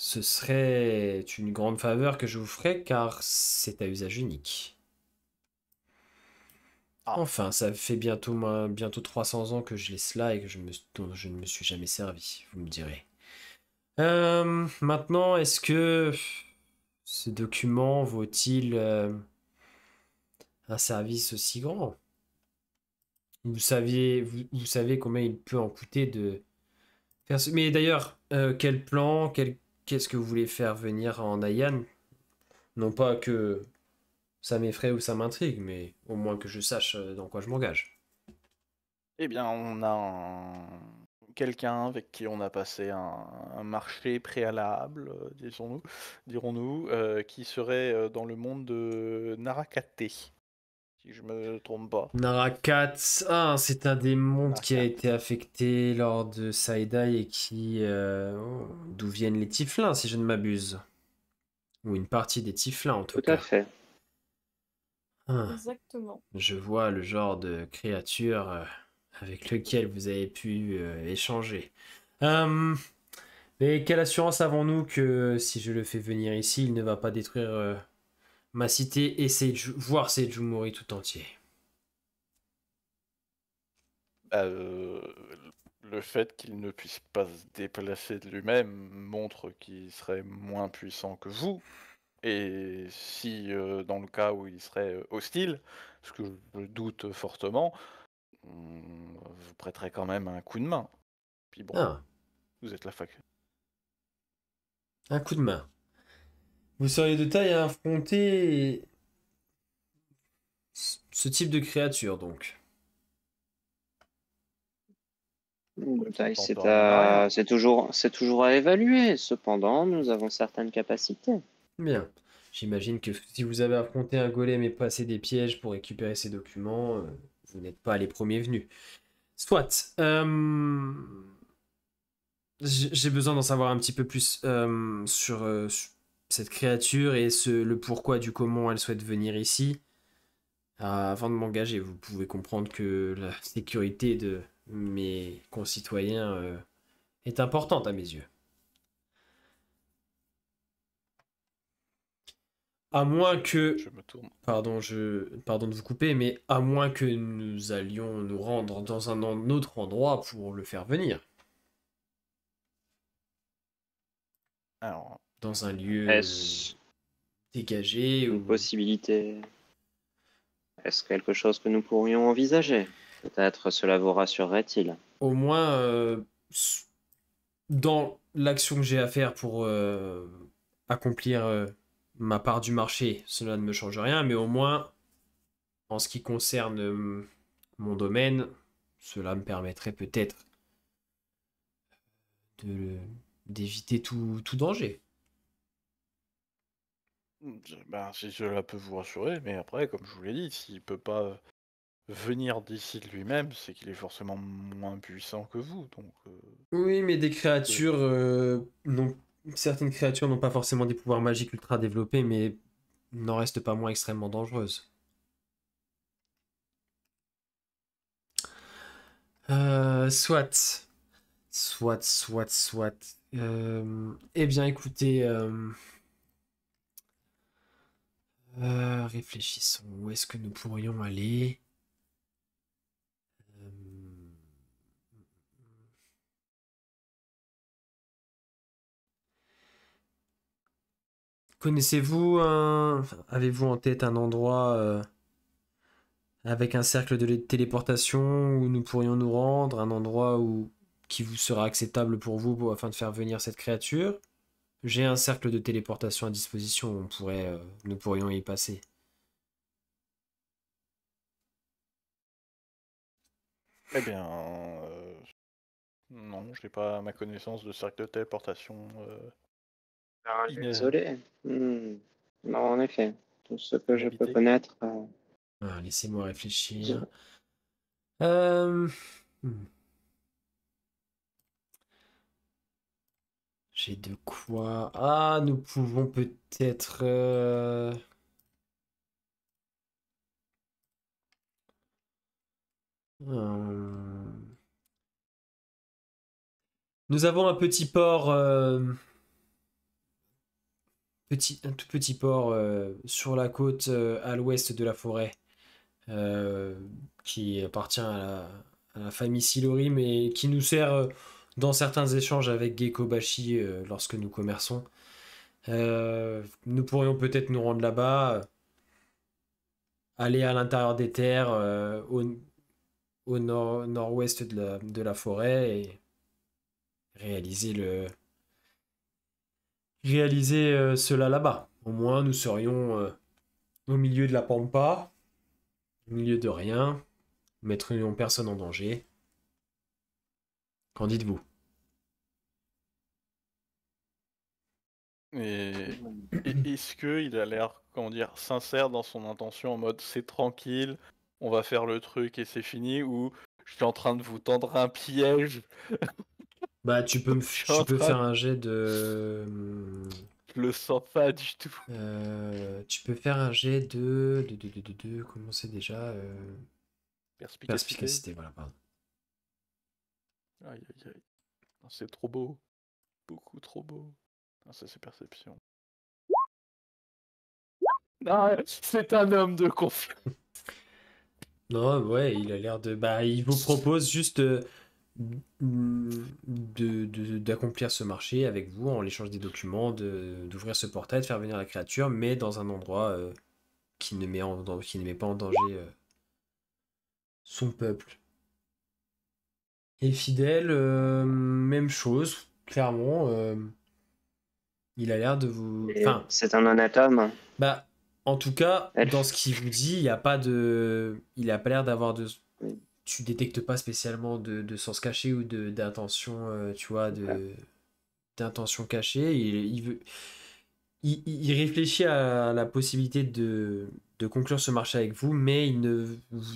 ce serait une grande faveur que je vous ferais car c'est à usage unique. Ah. Enfin, ça fait bientôt 300 ans que je l'ai cela et que dont je ne me suis jamais servi, vous me direz. Maintenant, est-ce que ce document vaut-il un service aussi grand? Vous savez combien il peut en coûter de faire ce... Mais d'ailleurs, quel plan, qu'est-ce que vous voulez faire venir en Ayan? Non pas que ça m'effraie ou ça m'intrigue, mais au moins que je sache dans quoi je m'engage. Eh bien, on a quelqu'un avec qui on a passé un marché préalable, dirons-nous, qui serait dans le monde de Narakate, si je me trompe pas. Narakat, c'est un des mondes qui a Narakat. été affecté lors de Saïdai et d'où viennent les Tiflins, si je ne m'abuse. Ou une partie des Tiflins, en tout Tout à cas. fait. Exactement. Je vois le genre de créature avec lequel vous avez pu échanger. Mais quelle assurance avons-nous que si je le fais venir ici, il ne va pas détruire ma cité et voire Sejumori tout entier? Le fait qu'il ne puisse pas se déplacer de lui-même montre qu'il serait moins puissant que vous. Et si, dans le cas où il serait hostile, ce que je doute fortement, vous prêterez quand même un coup de main. Puis bon, Ah, vous êtes la fac. un coup de main. Vous seriez de taille à affronter ce type de créature, donc. Taille, Ça tente à rien. c'est toujours à évaluer. Cependant, nous avons certaines capacités. Bien. J'imagine que si vous avez affronté un golem et passé des pièges pour récupérer ces documents, vous n'êtes pas les premiers venus. Soit. J'ai besoin d'en savoir un petit peu plus sur cette créature et le pourquoi du comment elle souhaite venir ici. Avant de m'engager, vous pouvez comprendre que la sécurité de mes concitoyens est importante à mes yeux. À moins que... Je me tourne. Pardon de vous couper, mais à moins que nous allions nous rendre dans un autre endroit pour le faire venir. Alors, Dans un lieu Est-ce dégagé une ou... possibilité? Est-ce quelque chose que nous pourrions envisager? Peut-être cela vous rassurerait-il. Au moins, dans l'action que j'ai à faire pour accomplir ma part du marché, cela ne me change rien, mais au moins, en ce qui concerne mon domaine, cela me permettrait peut-être d'éviter tout danger. ben, si cela peut vous rassurer, mais après, comme je vous l'ai dit, s'il peut pas venir d'ici de lui-même, c'est qu'il est forcément moins puissant que vous. Donc, Oui, mais des créatures, certaines créatures n'ont pas forcément des pouvoirs magiques ultra développés, mais n'en restent pas moins extrêmement dangereuses. Soit. Eh bien, écoutez, réfléchissons. Où est-ce que nous pourrions aller? Avez-vous en tête un endroit avec un cercle de téléportation où nous pourrions nous rendre, un endroit qui vous sera acceptable pour vous afin de faire venir cette créature? J'ai un cercle de téléportation à disposition, nous pourrions y passer. eh bien, non, je n'ai pas à ma connaissance de cercle de téléportation. Désolé. Non, en effet. Tout ce que je peux Inhabité. connaître. Laissez-moi réfléchir. Hmm. J'ai de quoi... Ah, nous pouvons peut-être... Nous avons un petit port un tout petit port sur la côte à l'ouest de la forêt qui appartient à la famille Silori, mais qui nous sert dans certains échanges avec Gecko Bashi lorsque nous commerçons. Nous pourrions peut-être nous rendre là-bas, aller à l'intérieur des terres, au nord-ouest de la forêt et réaliser cela là-bas. Au moins, nous serions au milieu de la pampa, au milieu de rien, nous mettrions personne en danger. Qu'en dites-vous? Et est-ce qu'il a l'air, comment dire, sincère dans son intention en mode c'est tranquille, on va faire le truc et c'est fini, ou je suis en train de vous tendre un piège, Bah, tu peux je suis en train faire un jet de. je le sens pas du tout. Tu peux faire un jet de comment c'est déjà Perspicacité. Perspicacité, voilà, pardon. Aïe aïe aïe. Non, c'est trop beau. Beaucoup trop beau. Non, ça c'est perception. Non, c'est un homme de confiance. Non, ouais, il a l'air de. Bah, il vous propose juste d'accomplir ce marché avec vous en l'échange des documents, d'ouvrir ce portail, de faire venir la créature, mais dans un endroit qui ne met pas en danger son peuple. Et Fidèle, même chose, clairement. Il a l'air de vous. Enfin, C'est un honnête homme. bah, en tout cas, Elfe. dans ce qu'il vous dit, il n'y a pas de. Il a pas l'air d'avoir de. Oui. Tu détectes pas spécialement de sens caché ou d'intention, tu vois, d'intention cachée. Il réfléchit à la possibilité de conclure ce marché avec vous, mais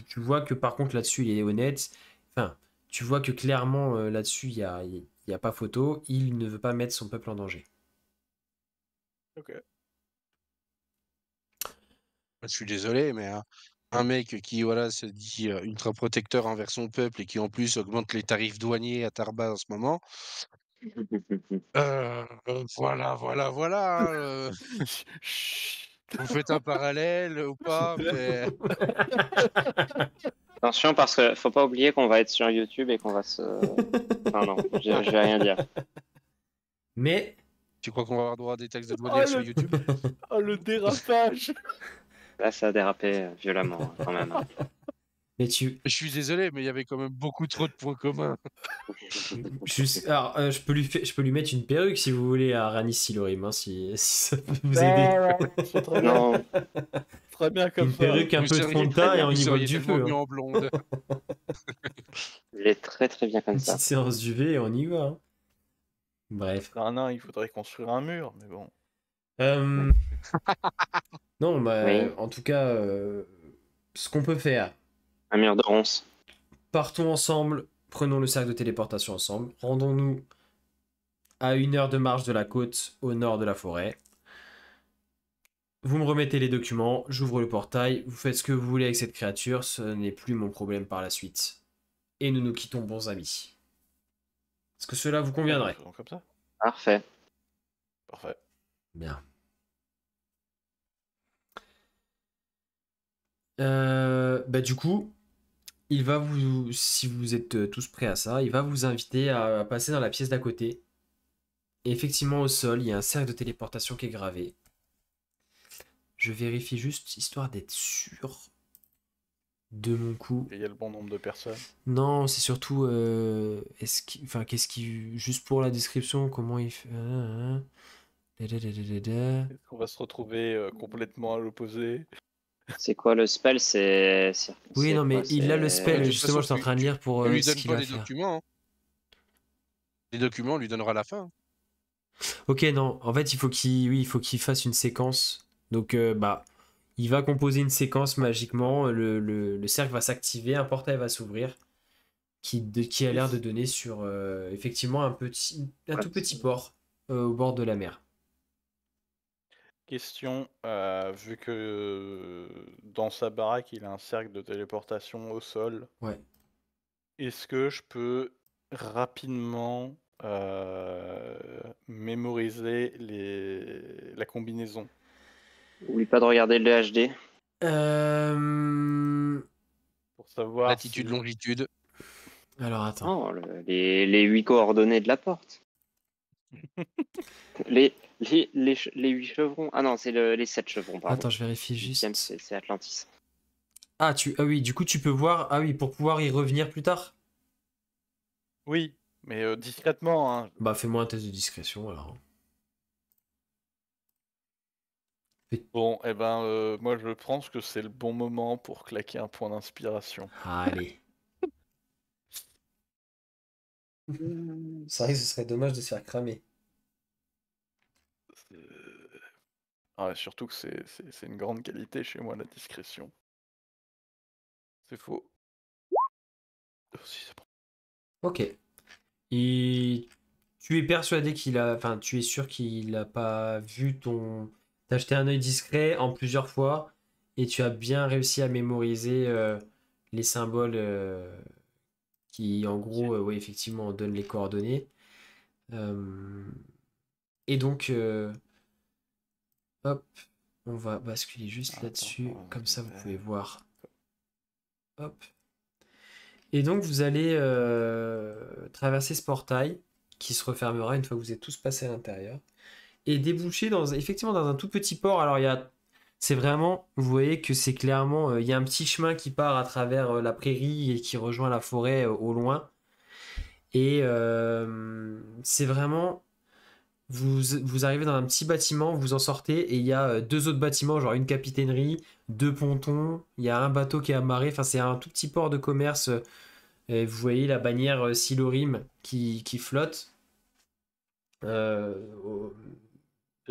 tu vois que par contre là-dessus, il est honnête. Enfin, tu vois que clairement là-dessus, il y a pas photo. Il ne veut pas mettre son peuple en danger. Ok. Je suis désolé, mais un mec qui voilà, se dit ultra protecteur envers son peuple et qui en plus augmente les tarifs douaniers à Tarba en ce moment. Voilà. Chut. Vous faites un parallèle ou pas, mais Attention, parce que faut pas oublier qu'on va être sur YouTube et qu'on va se. Enfin, non, je vais rien dire. Mais tu crois qu'on va avoir droit à des taxes de douanier sur YouTube? Oh le dérapage. Là, ça a dérapé violemment, hein, quand même. mais tu. Je suis désolé, mais il y avait quand même beaucoup trop de points communs. Alors, je peux lui mettre une perruque si vous voulez à Rani Silorim, hein, si ça peut vous aider. C'est très bien. Non, Très bien comme Une ça. perruque, un Vous peu de seriez fond de très teint et bien. on y Vous vole seriez du tellement feu. mieux Hein. en blonde. il est très très bien comme Une ça. petite séance du V et on y va. Hein. Bref. Un nain, il faudrait construire un mur, mais bon. Non, bah, Oui. en tout cas, ce qu'on peut faire, Un mur de ronces. partons ensemble, prenons le cercle de téléportation ensemble, rendons-nous à 1 heure de marche de la côte au nord de la forêt. Vous me remettez les documents, j'ouvre le portail, vous faites ce que vous voulez avec cette créature, ce n'est plus mon problème par la suite. Et nous nous quittons bons amis. Est-ce que cela vous conviendrait? Faisons comme ça. Parfait. Parfait. Bien. Bah du coup, il va vous, si vous êtes tous prêts à ça, il va vous inviter à passer dans la pièce d'à côté. Et effectivement, au sol, il y a un cercle de téléportation qui est gravé. Je vérifie juste, histoire d'être sûr de mon coup. Et il y a le bon nombre de personnes. Non, c'est surtout, qu'est-ce qui, juste pour la description, comment il fait. Est-ce qu'on va se retrouver complètement à l'opposé? C'est quoi le spell? Oui, non, mais quoi, il a le c'est- spell, De toute justement, façon, je suis en train de lire pour On lui ce donne qu'il pas va les faire. documents. Hein. Les documents, on lui donnera à la fin. Ok, non, en fait, il faut qu'il fasse une séquence. Donc, il va composer une séquence magiquement, le cercle va s'activer, un portail va s'ouvrir, qui a l'air de donner sur, effectivement, un tout petit port au bord de la mer. Question, vu que dans sa baraque, il a un cercle de téléportation au sol, Ouais. est-ce que je peux rapidement mémoriser la combinaison. Oublie pas de regarder le HD. Pour savoir Latitude, si- longitude. Alors attends. Oh, les 8 coordonnées de la porte. les 8 chevrons. Ah non, c'est les 7 chevrons, pardon. Attends, je vérifie Le juste. 8e, c'est Atlantis. Ah oui, du coup tu peux voir. Ah oui, pour pouvoir y revenir plus tard. Oui, mais discrètement, hein. Bah fais-moi un test de discrétion alors. Bon, eh ben, moi je pense que c'est le bon moment pour claquer un point d'inspiration. Allez. C'est vrai que ce serait dommage de se faire cramer. Ouais, surtout que c'est une grande qualité chez moi, la discrétion. C'est faux. Oh, si, c'est bon. Ok. Et tu es persuadé qu'il a. Enfin, tu es sûr qu'il n'a pas vu ton. T'as jeté un œil discret en plusieurs fois et tu as bien réussi à mémoriser les symboles qui, en gros, oui, effectivement, donnent les coordonnées. Et donc, hop, on va basculer juste Attends, là-dessus. Comme ça, vous ouais. pouvez voir. Hop. Et donc, vous allez traverser ce portail qui se refermera une fois que vous êtes tous passés à l'intérieur et déboucher effectivement dans un tout petit port. Alors, c'est vraiment, vous voyez que c'est clairement, il y a un petit chemin qui part à travers la prairie et qui rejoint la forêt au loin. Et c'est vraiment, vous arrivez dans un petit bâtiment, vous en sortez et il y a deux autres bâtiments, genre une capitainerie, deux pontons, il y a un bateau qui est amarré. Enfin, c'est un tout petit port de commerce. Et vous voyez la bannière Silorim qui flotte C'est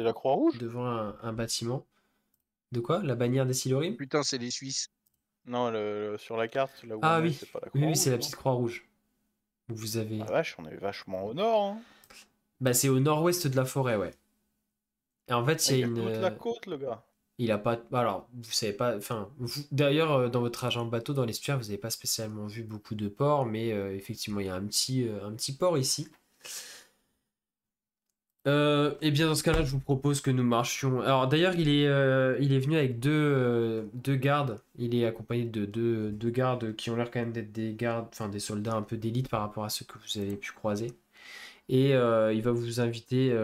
la Croix-Rouge? devant un bâtiment. De quoi? La bannière des Silorim? Putain, c'est les Suisses. Non, sur la carte, là où Ah on est, oui, c'est pas la oui, Croix-Rouge. c'est la non petite croix rouge. Vous avez. Ah vache, on est vachement au nord, hein. Bah, c'est au nord-ouest de la forêt, ouais. Et en fait, il y a Il a toute la une. côte, le gars. Il a pas. Alors, vous savez pas. Enfin, d'ailleurs, dans votre trajet en bateau, dans l'estuaire, vous n'avez pas spécialement vu beaucoup de ports, mais effectivement, il y a un petit port ici. Et bien dans ce cas-là, je vous propose que nous marchions. Alors d'ailleurs, il est venu avec deux gardes. Il est accompagné de deux gardes qui ont l'air quand même d'être des gardes, enfin des soldats un peu d'élite par rapport à ceux que vous avez pu croiser. Et il va vous inviter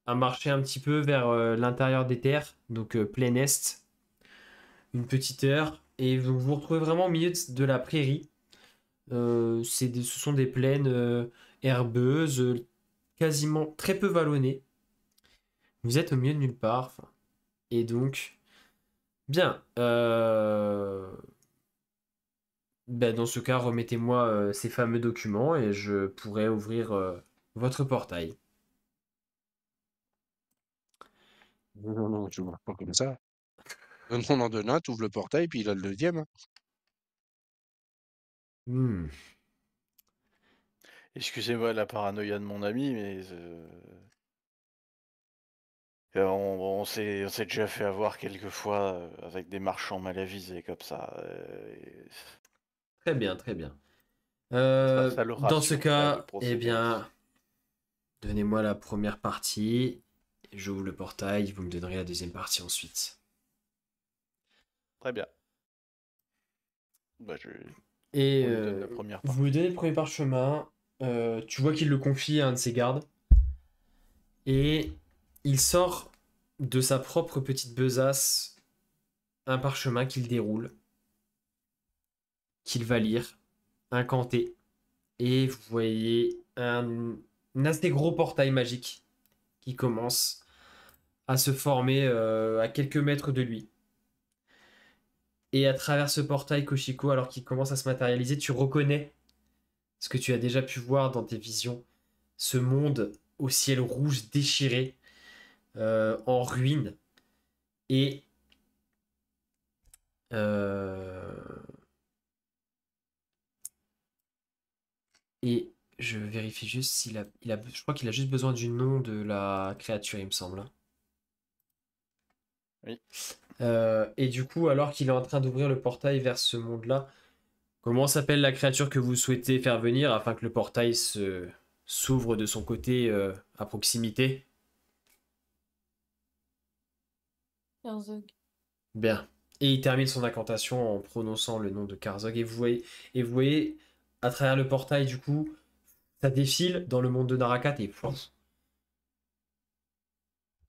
à marcher un petit peu vers l'intérieur des terres, donc plein est, une petite heure, et vous vous retrouvez vraiment au milieu de la prairie. Ce sont des plaines herbeuses, quasiment très peu vallonnées. Vous êtes au milieu de nulle part. Et donc, bien. Ben, dans ce cas, remettez-moi ces fameux documents et je pourrai ouvrir votre portail. Non, tu vois pas comme ça. On en donne un, t'ouvres le portail, puis il a le deuxième. Hein. Hmm. Excusez-moi la paranoïa de mon ami, mais on s'est déjà fait avoir quelques fois avec des marchands mal avisés comme ça. Très bien, très bien. Ça le Dans ce rassure, cas, le eh procédé. bien, donnez-moi la première partie. J'ouvre le portail, vous me donnerez la deuxième partie ensuite. Très bien. Bah, Et on lui donne la première partie. vous lui donnez le premier parchemin. Tu vois qu'il le confie à un de ses gardes. Et il sort de sa propre petite besace un parchemin qu'il déroule, qu'il va lire, incanter. Et vous voyez un assez gros portail magique qui commence à se former à quelques mètres de lui. Et à travers ce portail, Koshiko, alors qu'il commence à se matérialiser, tu reconnais ce que tu as déjà pu voir dans tes visions. Ce monde au ciel rouge déchiré, en ruine. Et je vérifie juste s'il a, je crois qu'il a juste besoin du nom de la créature, il me semble. Hein. Oui. Et du coup, alors qu'il est en train d'ouvrir le portail vers ce monde-là, comment s'appelle la créature que vous souhaitez faire venir afin que le portail se s'ouvre de son côté à proximité. Karzog. Bien. Et il termine son incantation en prononçant le nom de Karzog. Et vous voyez, à travers le portail, du coup, ça défile dans le monde de Narakat et plouf,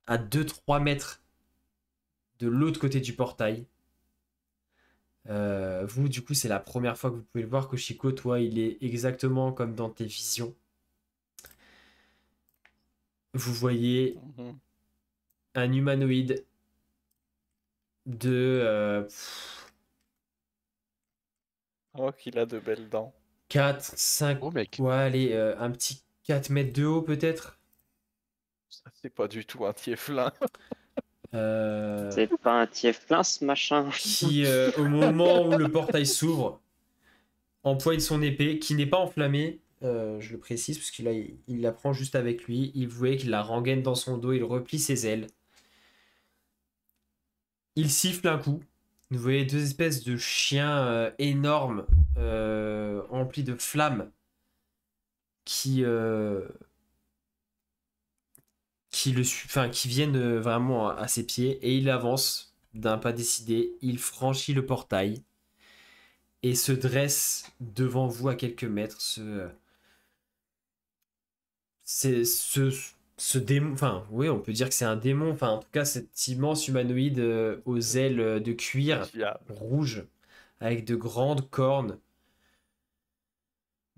à 2-3 mètres de l'autre côté du portail. Vous, du coup, c'est la première fois que vous pouvez le voir. Koshiko, toi, il est exactement comme dans tes visions. Vous voyez Mhm. un humanoïde de Oh, qu'il a de belles dents. 4, 5, Oh mec. ouais, allez, un petit 4 mètres de haut peut-être. Ça, c'est pas du tout un tieflin. C'est pas un tieflin ce machin. Qui, au moment où le portail s'ouvre, empoigne son épée, qui n'est pas enflammée, je le précise, parce il la prend juste avec lui. Il voyait qu'il la rengaine dans son dos, il replie ses ailes. Il siffle un coup. Vous voyez deux espèces de chiens énormes, remplis de flammes, qui viennent vraiment à ses pieds, et il avance d'un pas décidé. Il franchit le portail et se dresse devant vous à quelques mètres. Ce démon, enfin, oui, on peut dire que c'est un démon, enfin, en tout cas, cet immense humanoïde aux ailes de cuir Diable. rouge avec de grandes cornes.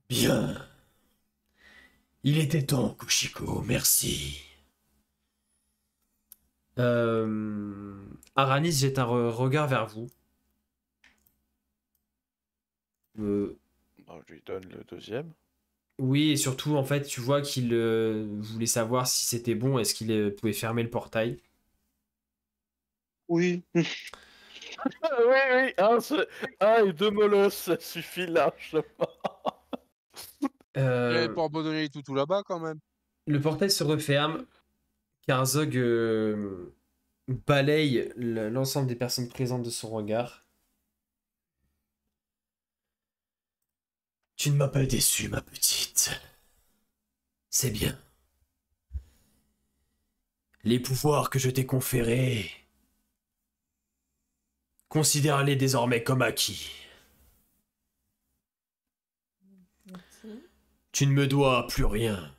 Bien. Il était temps, Kushiko, merci. Aranis jette un regard vers vous. Je lui donne le deuxième. Oui, et surtout, en fait, tu vois qu'il voulait savoir si c'était bon, est-ce qu'il pouvait fermer le portail. Oui. Oui, oui, un et deux molosses, ça suffit largement. Euh, Pas abandonner tout là-bas quand même. le portail se referme. Karzog balaye l'ensemble des personnes présentes de son regard. Tu ne m'as pas déçu, ma petite. C'est bien. Les pouvoirs que je t'ai conférés, considère-les désormais comme acquis. Merci. Tu ne me dois plus rien.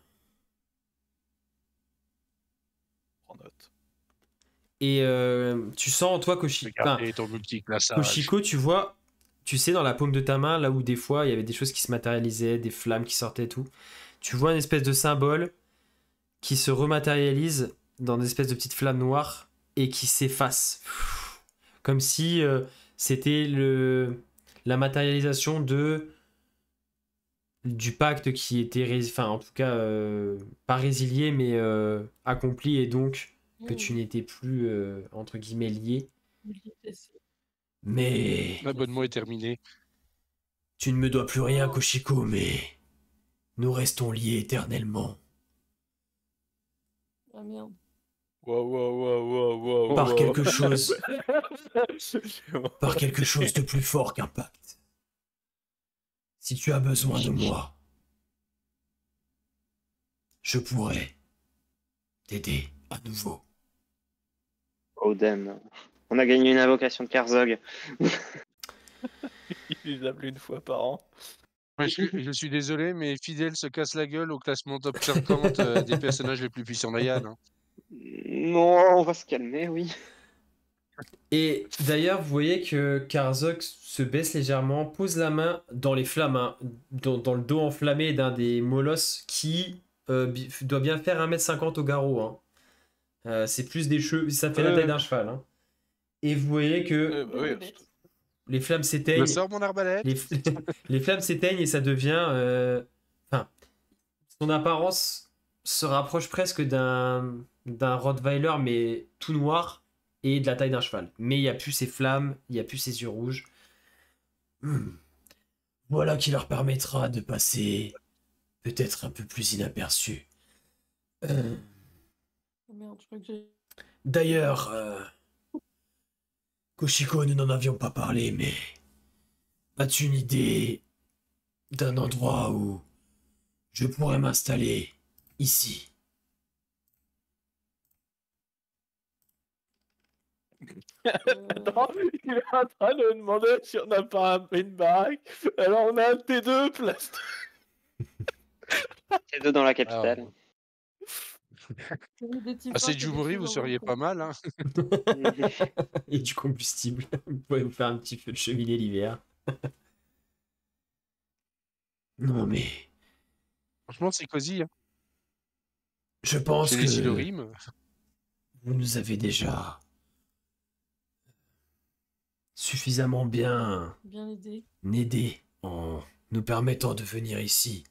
Prends note. Et tu sens, toi, Regardez ton multiclassage. Koshiko, tu vois, tu sais, dans la paume de ta main, là où des fois il y avait des choses qui se matérialisaient, des flammes qui sortaient et tout, tu vois une espèce de symbole qui se rematérialise dans des espèces de petites flammes noires et qui s'efface. Comme si c'était la matérialisation du pacte qui était, enfin en tout cas, pas résilié, mais accompli, et donc que tu n'étais plus, entre guillemets, lié. Mais L'abonnement est terminé. tu ne me dois plus rien, Koshiko, mais nous restons liés éternellement. Ah merde. Wow. Par quelque chose, Excusez-moi. par quelque chose de plus fort qu'un pacte. Si tu as besoin de moi, je pourrais t'aider à nouveau. Oden. On a gagné une invocation de Karzog. Il les appelle une fois par an. Ouais, je suis désolé, mais Fidel se casse la gueule au classement top 50 des personnages les plus puissants d'Ayan. Hein. Non, on va se calmer, oui. Et d'ailleurs, vous voyez que Karzog se baisse légèrement, pose la main dans les flammes, hein, dans le dos enflammé d'un des molosses qui doit bien faire 1m50 au garrot. Hein. C'est plus des cheveux, ça fait la taille d'un cheval. Hein. Et vous voyez que Oui, les flammes Je s'éteignent. sors mon arbalète. Les flammes s'éteignent et ça devient... Enfin, son apparence se rapproche presque d'un Rottweiler, mais tout noir et de la taille d'un cheval. Mais il n'y a plus ces flammes, il n'y a plus ces yeux rouges. Voilà qui leur permettra de passer peut-être un peu plus inaperçu. Ah merde, je crois que j'ai. D'ailleurs, Koshiko, nous n'en avions pas parlé, mais as-tu une idée d'un endroit où je pourrais m'installer ici. Attends, il est en train de demander si on n'a pas une baraque. Alors on a un T2 place. Les deux dans la capitale. C'est Jumori, vous seriez pas mal. Hein. Et du combustible. Vous pouvez vous faire un petit feu de cheminée l'hiver. Non mais, Franchement, c'est cosy. Hein. je pense C'est que les Ilorim. vous nous avez déjà suffisamment bien Bien aidé. aidés en nous permettant de venir ici.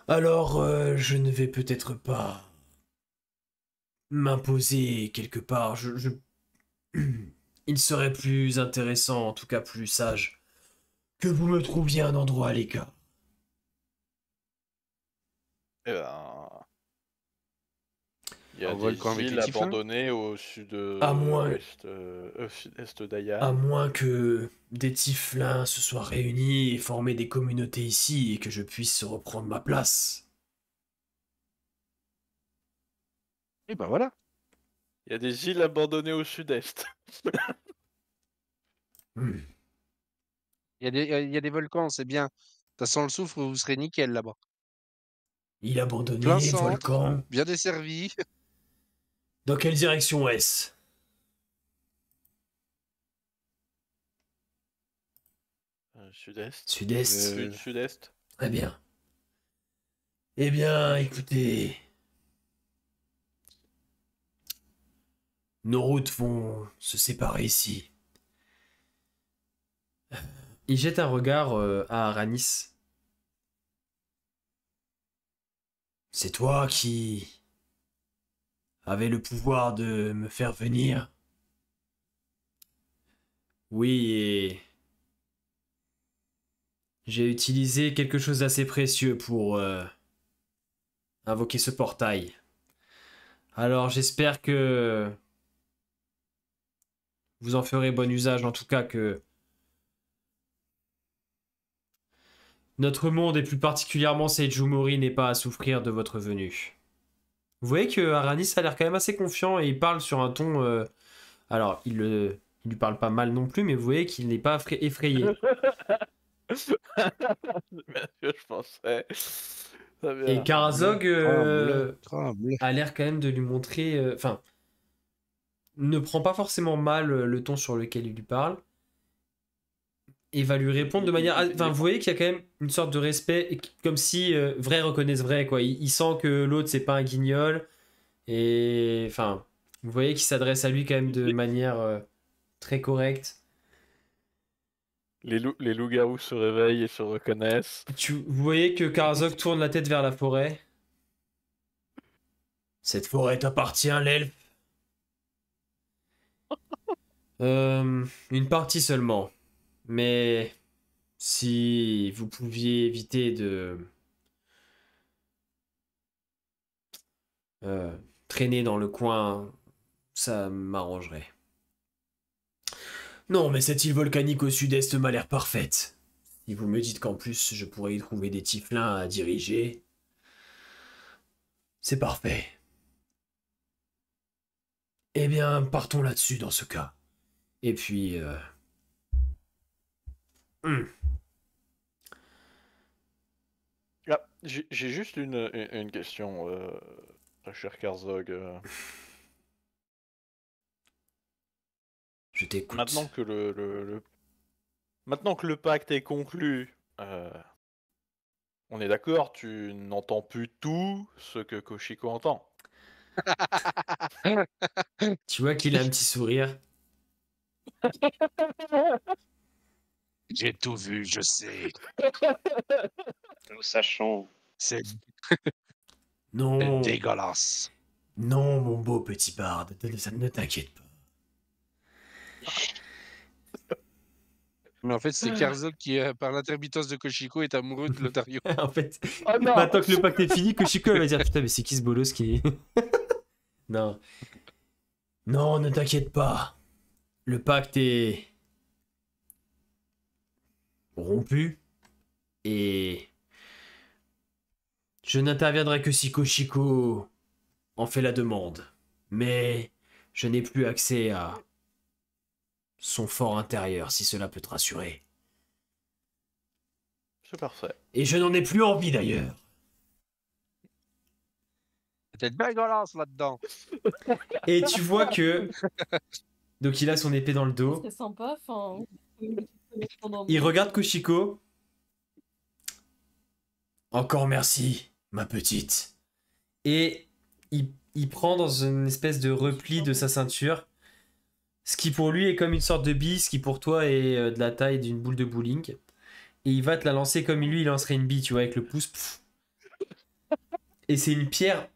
Alors, je ne vais peut-être pas m'imposer quelque part. Il serait plus intéressant, en tout cas plus sage, que vous me trouviez un endroit à l'écart. Eh ben, il y a Un des volcan avec îles les typhons. abandonnées au sud À moins- sud-est d'Aya. À moins que des tieflins se soient réunis et formé des communautés ici et que je puisse reprendre ma place. Et ben voilà. Il y a des îles abandonnées au sud-est. Hmm. Il y a des volcans, c'est bien. Ça sent le soufre, vous serez nickel là-bas. Île abandonnée, Plein centre. volcan. Bien desservi. Dans quelle direction est-ce? Sud-est. Sud-est. Sud-est. Très bien. Eh bien, écoutez. Nos routes vont se séparer ici. Il jette un regard à Aranis. C'est toi qui avais le pouvoir de me faire venir. Oui, et j'ai utilisé quelque chose d'assez précieux pour invoquer ce portail. Alors j'espère que vous en ferez bon usage, en tout cas que notre monde, et plus particulièrement Seiju Mori, n'est pas à souffrir de votre venue. Vous voyez que Aranis a l'air quand même assez confiant et il parle sur un ton... Alors, il lui parle pas mal non plus, mais vous voyez qu'il n'est pas effrayé. C'est bien ce que je pensais. Très bien. Et Karazog Tremble. a l'air quand même de lui montrer... Enfin, ne prend pas forcément mal le ton sur lequel il lui parle. Et va lui répondre de manière... Enfin, vous voyez qu'il y a quand même une sorte de respect, comme si vrai reconnaisse vrai, quoi. Il sent que l'autre, c'est pas un guignol. Et... Enfin, vous voyez qu'il s'adresse à lui quand même de manière très correcte. Les loups-garous se réveillent et se reconnaissent. Vous voyez que Karazog tourne la tête vers la forêt. Cette forêt t'appartient, l'elfe. Une partie seulement. Mais si vous pouviez éviter de traîner dans le coin, ça m'arrangerait. Non, mais cette île volcanique au sud-est m'a l'air parfaite. Si vous me dites qu'en plus je pourrais y trouver des tieflins à diriger, c'est parfait. Eh bien, partons là-dessus dans ce cas. Et puis... Ah, j'ai juste une question, très cher Karzog. Je t'écoute. Maintenant que Maintenant que le pacte est conclu, on est d'accord, tu n'entends plus tout ce que Koshiko entend. Tu vois qu'il a un petit sourire. J'ai tout vu, je sais. Nous sachons. C'est Non, dégueulasse. non, mon beau petit barde, ne t'inquiète pas. Mais en fait, c'est Karzog qui, par l'intermittence de Koshiko, est amoureux de Lotario. En fait, Oh non. maintenant que le pacte est fini, Koshiko elle va dire putain mais c'est qui ce bolos qui... Non. Non, ne t'inquiète pas. Le pacte est... rompu. Et... Je n'interviendrai que si Koshiko en fait la demande. Mais je n'ai plus accès à son fort intérieur, si cela peut te rassurer. C'est parfait. Et je n'en ai plus envie d'ailleurs. Peut-être dégueulasse là-dedans. Et tu vois que... Donc il a son épée dans le dos. C'est sympa, enfin. Il regarde Koshiko. Encore merci, ma petite. Et il prend dans une espèce de repli de sa ceinture, ce qui pour lui est comme une sorte de bille, ce qui pour toi est de la taille d'une boule de bowling. Et il va te la lancer comme lui, il lancerait une bille, tu vois, avec le pouce. Pff. Et c'est une pierre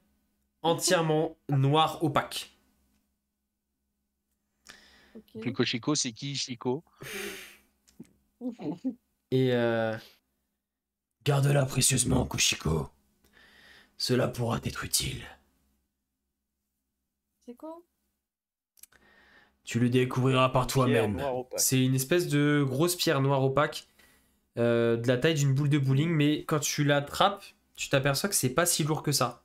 entièrement noire opaque. Ok. Plus Koshiko, c'est qui Chico? Et garde-la précieusement, Koshiko. Cela pourra t'être utile. C'est quoi? Tu le découvriras par Pierre toi-même. noire opaque. C'est une espèce de grosse pierre noire opaque, de la taille d'une boule de bowling, mais quand tu l'attrapes, tu t'aperçois que c'est pas si lourd que ça.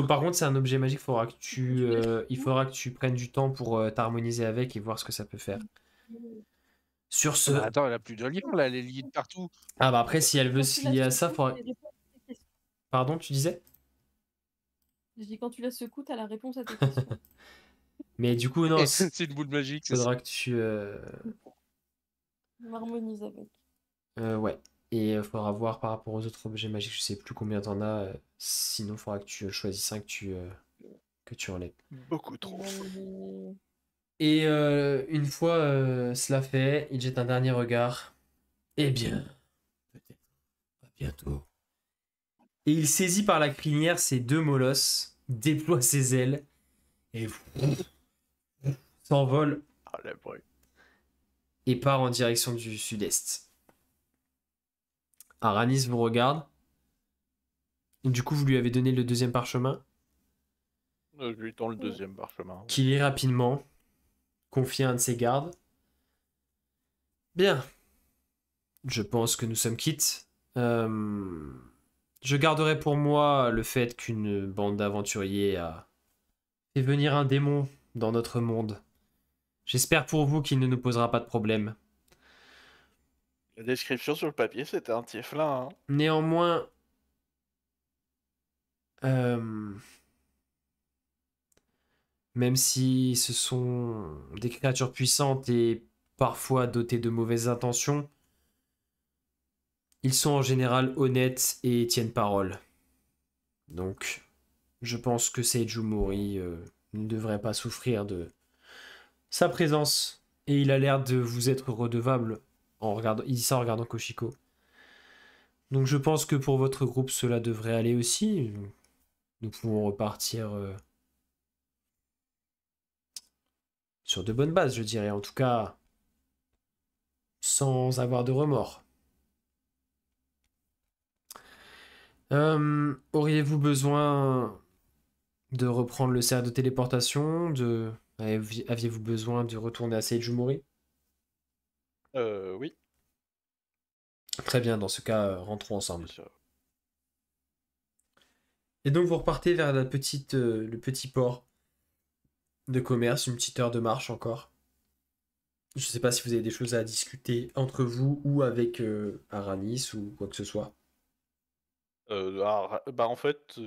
Par contre, c'est un objet magique, il faudra que tu prennes du temps pour t'harmoniser avec et voir ce que ça peut faire. Sur ce... Bah, attends, elle a plus de lien, là, elle est liée de partout. Ah bah après, si elle veut Quand se tu la lier à ça, secoues, faudra... t'as les réponses à tes questions. Pardon, tu disais? Je dis quand tu la secoues, t'as la réponse à tes questions. Mais du coup, non, C'est une boule magique, c'est ça. faudra que tu... On m'harmonise avec. ouais. Et il faudra voir par rapport aux autres objets magiques, je sais plus combien t'en as. Sinon, il faudra que tu choisisses un que tu enlèves. Beaucoup trop. Et une fois cela fait, il jette un dernier regard. Eh bien, peut-être à bientôt. Et il saisit par la crinière ses deux molosses, déploie ses ailes et s'envole Ah, le bruit. et part en direction du sud-est. Aranis vous regarde. Du coup, vous lui avez donné le deuxième parchemin, Je lui tends le deuxième parchemin. qui lit rapidement, confie à un de ses gardes. Bien. Je pense que nous sommes quittes. Je garderai pour moi le fait qu'une bande d'aventuriers a fait venir un démon dans notre monde. J'espère pour vous qu'il ne nous posera pas de problème. La description sur le papier, c'était un tieflin. Hein. Néanmoins, même si ce sont des créatures puissantes et parfois dotées de mauvaises intentions, ils sont en général honnêtes et tiennent parole. Donc, je pense que Seiju Mori ne devrait pas souffrir de sa présence. Et il a l'air de vous être redevable en regardant, il dit ça en regardant Koshiko. Donc je pense que pour votre groupe, cela devrait aller aussi. Nous pouvons repartir sur de bonnes bases, je dirais. En tout cas, sans avoir de remords. Auriez-vous besoin de reprendre le cercle de téléportation? Aviez-vous besoin de retourner à Seiju Mori? Oui. Très bien, dans ce cas, rentrons ensemble. bien sûr. Et donc vous repartez vers le petit port de commerce, une petite heure de marche encore. Je sais pas si vous avez des choses à discuter entre vous ou avec Aranis ou quoi que ce soit. En fait,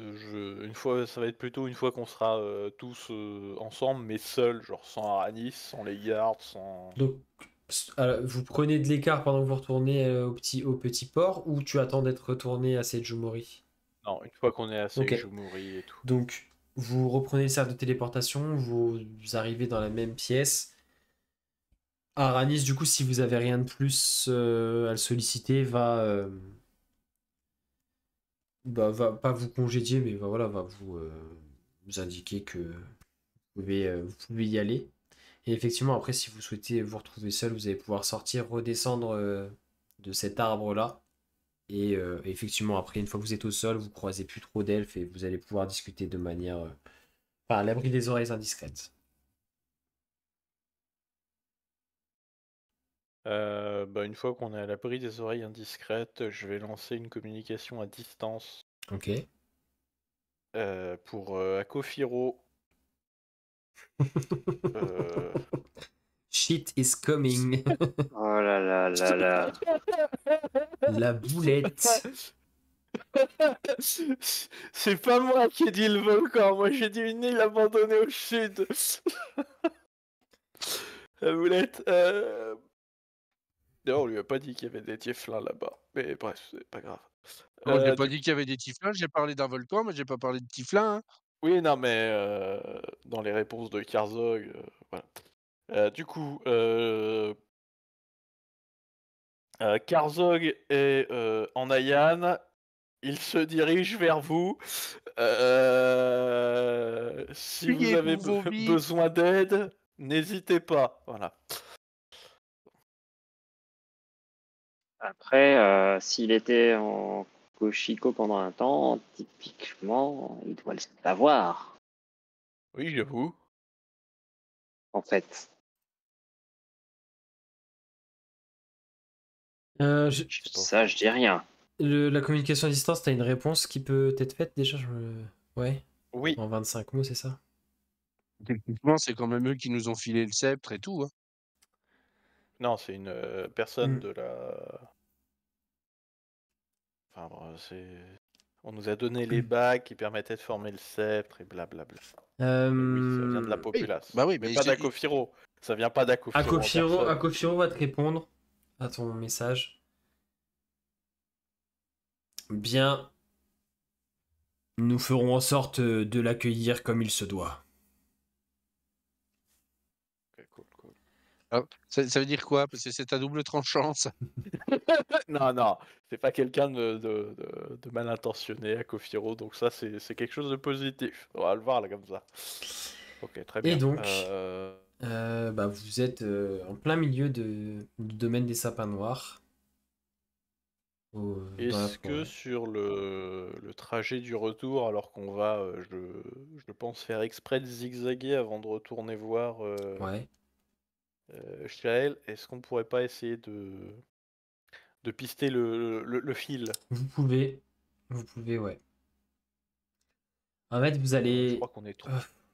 ça va être plutôt une fois qu'on sera tous ensemble, mais seuls, genre sans Aranis, sans les gardes, sans... Donc vous prenez de l'écart pendant que vous retournez au petit port ou tu attends d'être retourné à Seiju Mori? Non, une fois qu'on est à Ok. Seiju Mori et tout. Donc vous reprenez le cercle de téléportation, vous arrivez dans la même pièce. Aranis, du coup, si vous avez rien de plus à le solliciter, va pas vous congédier, mais va vous indiquer que vous pouvez y aller. Et effectivement, après, si vous souhaitez vous retrouver seul, vous allez pouvoir sortir, redescendre de cet arbre-là. Et effectivement, après, une fois que vous êtes au sol, vous croisez plus trop d'elfes et vous allez pouvoir discuter de manière... à l'abri des oreilles indiscrètes. Une fois qu'on est à l'abri des oreilles indiscrètes, je vais lancer une communication à distance Ok. pour Akofiro. Shit is coming. Oh là là là là. La boulette. C'est pas moi qui ai dit le volcan, moi j'ai dit une île abandonnée au sud. La boulette. D'ailleurs, on lui a pas dit qu'il y avait des tieflins là-bas. Mais bref, c'est pas grave. Moi, j'ai pas du- dit qu'il y avait des tieflins, j'ai parlé d'un volcan, mais j'ai pas parlé de tieflins. Hein. Oui, non, mais dans les réponses de Karzog, voilà. Du coup, Karzog est en Ayan. Il se dirige vers vous. Si vous Priez avez pour vos vies. besoin d'aide, n'hésitez pas. Voilà. Après, s'il était en Koshiko pendant un temps, typiquement, il doit le savoir, Oui, j'avoue. en fait. Je- Ça, je dis rien. la communication à distance, t'as une réponse qui peut être faite déjà Ouais, Oui. en 25 mots, c'est ça? Techniquement, c'est quand même eux qui nous ont filé le sceptre et tout. Hein. Non, c'est une personne Mm. de la. Enfin, bon, c'est. On nous a donné les bagues qui permettaient de former le sceptre et blablabla. Mais oui, ça vient de la populace. Bah oui, mais mais pas c'est- d'Akofiro. Ça vient pas d'Akofiro. en personne. Akofiro va te répondre à ton message. Bien, nous ferons en sorte de l'accueillir comme il se doit. Ok, cool. Ah, ça veut dire quoi? Parce que c'est à double tranchant, ça. Non, c'est pas quelqu'un de mal intentionné, Akofiro, donc ça c'est quelque chose de positif. On va le voir là comme ça. Ok, très bien. Et donc, vous êtes en plein milieu du domaine des sapins noirs. Dans la Est-ce que forêt. sur le trajet du retour, alors qu'on va, je pense faire exprès de zigzaguer avant de retourner voir Ouais. Shael, est-ce qu'on pourrait pas essayer de pister le fil? Vous pouvez, ouais. En fait, vous Je allez. crois qu'on est trop.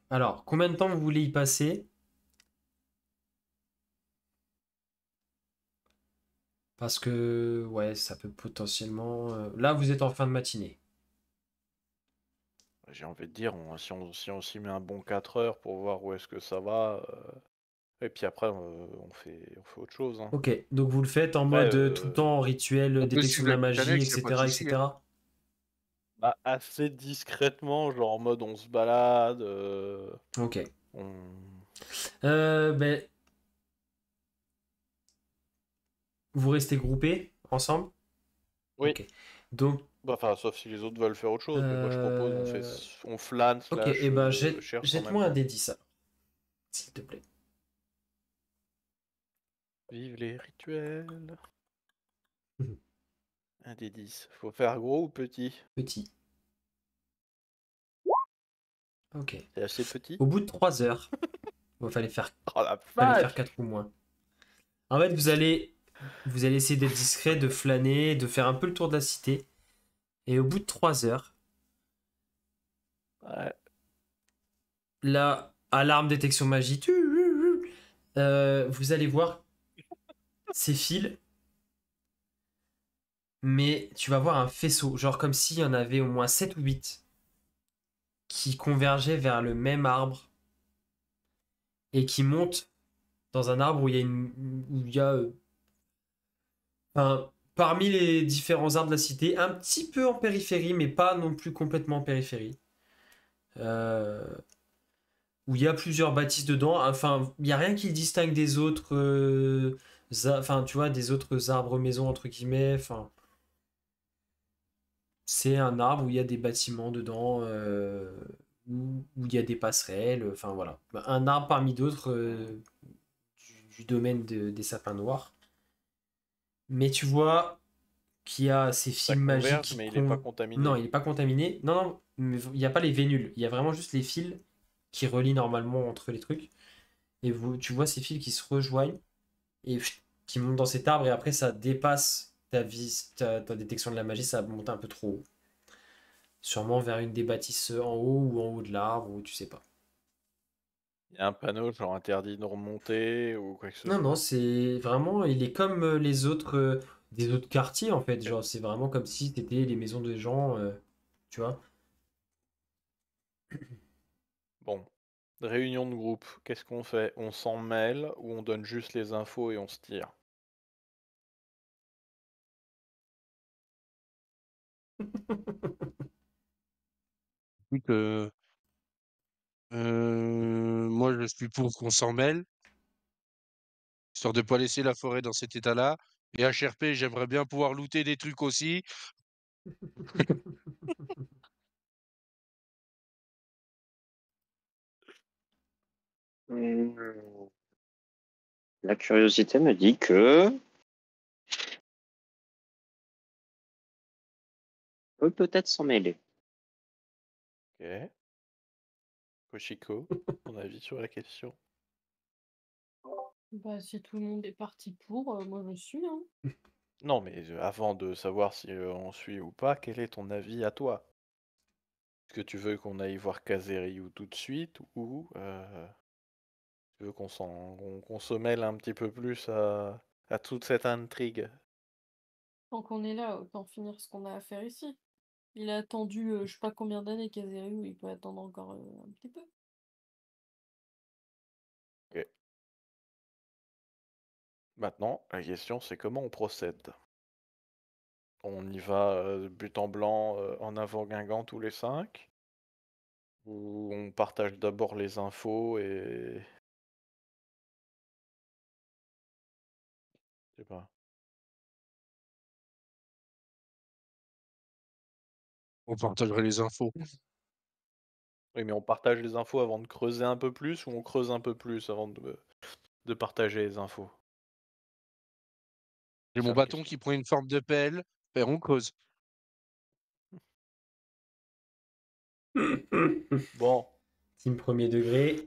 Alors, combien de temps vous voulez y passer? Parce que, ouais, ça peut potentiellement. Là, vous êtes en fin de matinée. J'ai envie de dire, si on s'y met un bon 4 heures pour voir où est-ce que ça va, et puis après on fait autre chose. Hein. Ok, donc vous le faites en Après, mode tout le temps rituel, on peut détection de suivre la la petite magie, annexe, y a pas de etc., souci, etc. Bah, assez discrètement, genre en mode on se balade. Ok. On... Ben, vous restez groupés ensemble? Oui. Ok. Donc, Bah, enfin, sauf si les autres veulent faire autre chose, mais moi je propose, on flâne, ok, slash, et ben cherche en même jette-moi un temps. D10 alors, s'il te plaît. Vive les rituels. Mhm. Un des 10. Faut faire gros ou petit? Petit. Ok. C'est assez petit? Au bout de 3 heures, il fallait faire Oh la Fallait faire vache! 4 ou moins. En fait, vous allez essayer d'être discret, de flâner, de faire un peu le tour de la cité. Et au bout de 3 heures, Ouais. là, alarme détection magie, vous allez voir ces fils, mais tu vas voir un faisceau, genre comme s'il y en avait au moins 7 ou 8 qui convergeaient vers le même arbre et qui montent dans un arbre où il y a enfin, parmi les différents arbres de la cité, un petit peu en périphérie, mais pas non plus complètement en périphérie. Où il y a plusieurs bâtisses dedans. Enfin, il n'y a rien qui le distingue des autres. Enfin, tu vois, des autres arbres maisons, entre guillemets. Enfin, c'est un arbre où il y a des bâtiments dedans, où il y a des passerelles. Enfin, voilà. Un arbre parmi d'autres du domaine des sapins noirs. Mais tu vois qu'il y a ces Ça fils magiques converge, mais il est pas contaminé. Non, il n'est pas contaminé. Non, non, mais il n'y a pas les vénules. Il y a vraiment juste les fils qui relient normalement entre les trucs. Et tu vois ces fils qui se rejoignent et qui monte dans cet arbre et après ça dépasse ta détection de la magie, ça monte un peu trop haut. Sûrement vers une des bâtisses en haut ou en haut de l'arbre ou tu sais pas. Il y a un panneau genre interdit de remonter ou quoi que ce Non, non, soit. c'est vraiment, il est comme les autres, des autres quartiers en fait. Genre, c'est vraiment comme si c'était les maisons de gens, tu vois. Bon, réunion de groupe, qu'est-ce qu'on fait? On s'en mêle ou on donne juste les infos et on se tire? Écoute, moi, je suis pour qu'on s'en mêle, histoire de pas laisser la forêt dans cet état-là. Et HRP, j'aimerais bien pouvoir looter des trucs aussi. Hmm. La curiosité me dit que on peut peut-être s'en mêler. Ok. Koshiko, ton avis sur la question? Bah, si tout le monde est parti pour, moi je suis, hein. Non, mais avant de savoir si on suit ou pas, quel est ton avis à toi? Est-ce que tu veux qu'on aille voir Kazeriou tout de suite ou tu veux qu'on se mêle un petit peu plus à toute cette intrigue? Tant qu'on est là, autant finir ce qu'on a à faire ici. Il a attendu je sais pas combien d'années Kazeriou, il peut attendre encore un petit peu. Ok. Maintenant, la question c'est comment on procède? On y va but en blanc en avant Guingamp tous les 5? Ou on partage d'abord les infos et... Je sais pas. On partagerait les infos. Oui, mais on partage les infos avant de creuser un peu plus ou on creuse un peu plus avant de partager les infos? J'ai C'est mon la bâton question. qui prend une forme de pelle. Et on cause. Bon, Team premier degré.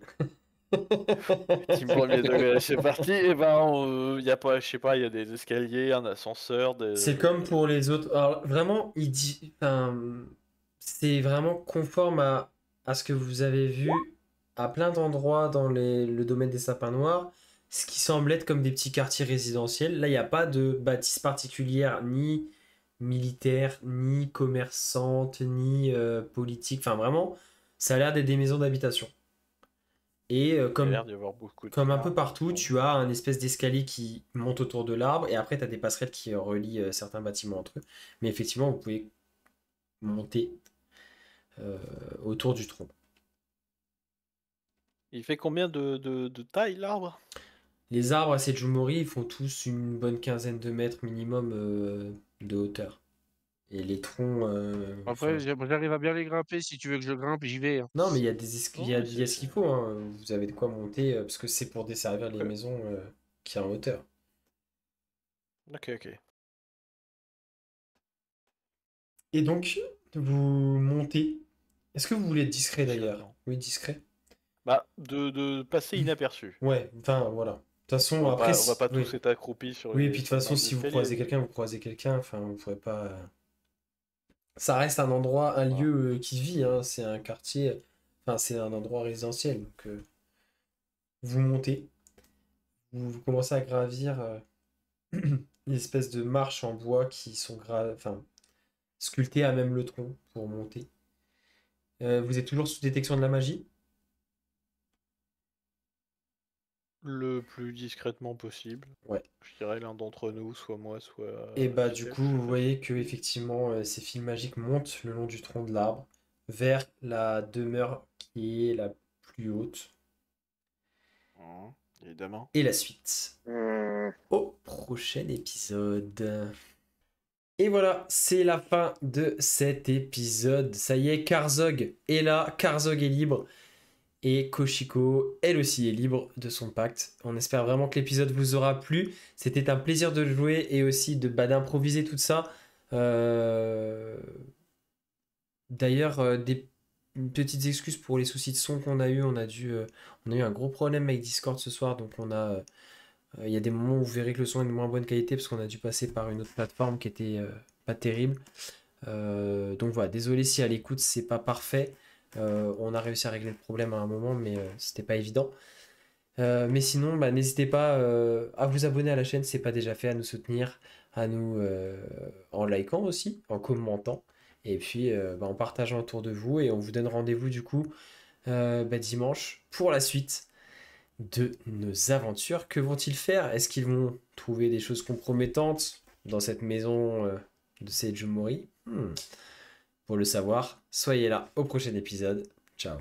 team premier degré, c'est parti. Et ben, y a pas, je sais pas, il y a des escaliers, un ascenseur, C'est comme pour les autres. Alors, vraiment, enfin, c'est vraiment conforme à ce que vous avez vu à plein d'endroits dans le domaine des sapins noirs, ce qui semble être comme des petits quartiers résidentiels. Là, il n'y a pas de bâtisse particulière, ni militaire, ni commerçante, ni politique. Enfin, vraiment, ça a l'air d'être des maisons d'habitation. Et Il y a l'air d'y avoir beaucoup comme un peu d'arbres. partout, Bon. tu as un espèce d'escalier qui monte autour de l'arbre et après tu as des passerelles qui relient certains bâtiments entre eux. Mais effectivement, vous pouvez monter euh, autour du tronc. Il fait combien de taille l'arbre? Les arbres à Sejumori, ils font tous une bonne quinzaine de mètres minimum de hauteur. Et les troncs, enfin... Après, j'arrive à bien les grimper. Si tu veux que je grimpe, j'y vais, hein. Non, mais il y a Oh, oui, il y a ce qu'il faut, hein. Vous avez de quoi monter, parce que c'est pour desservir les Ok. maisons qui sont en hauteur. Ok, ok. Et donc, vous montez. Est-ce que vous voulez être discret d'ailleurs? Discrètement. Oui, discret. Bah, de passer inaperçu. Ouais, enfin voilà. De toute façon, après, On va pas oui. tous être accroupis sur Oui, et les puis de toute façon, marches si vous d'escalier. croisez quelqu'un, vous croisez quelqu'un. Enfin, vous pourrez pas. Ça reste un endroit, un Voilà. lieu qui vit, hein. C'est un quartier. Enfin, c'est un endroit résidentiel. Donc, vous montez. Vous commencez à gravir une espèce de marches en bois qui sont enfin, sculptées à même le tronc pour monter. Vous êtes toujours sous détection de la magie? Le plus discrètement possible. Ouais. Je dirais l'un d'entre nous, soit moi, soit Et bah du Steph, coup, je sais vous pas voyez si que tu- effectivement ces fils magiques montent le long du tronc de l'arbre vers la demeure qui est la plus haute. Évidemment. Et la suite Hmm. au prochain épisode. Et voilà, c'est la fin de cet épisode. Ça y est, Karzog est là, Karzog est libre. Et Koshiko, elle aussi, est libre de son pacte. On espère vraiment que l'épisode vous aura plu. C'était un plaisir de le jouer et aussi d'improviser tout ça. Euh, D'ailleurs, des petites excuses pour les soucis de son qu'on a eu. On a eu un gros problème avec Discord ce soir, donc Il y a des moments où vous verrez que le son est de moins bonne qualité parce qu'on a dû passer par une autre plateforme qui était pas terrible. Donc voilà, désolé si à l'écoute c'est pas parfait. On a réussi à régler le problème à un moment, mais c'était pas évident. Mais sinon, bah, n'hésitez pas à vous abonner à la chaîne si c'est pas déjà fait, à nous soutenir, à nous en likant aussi, en commentant, et puis bah, en partageant autour de vous. Et on vous donne rendez-vous du coup bah, dimanche pour la suite de nos aventures. Que vont-ils faire? Est-ce qu'ils vont trouver des choses compromettantes dans cette maison de Seiju Mori? Pour le savoir, soyez là au prochain épisode. Ciao.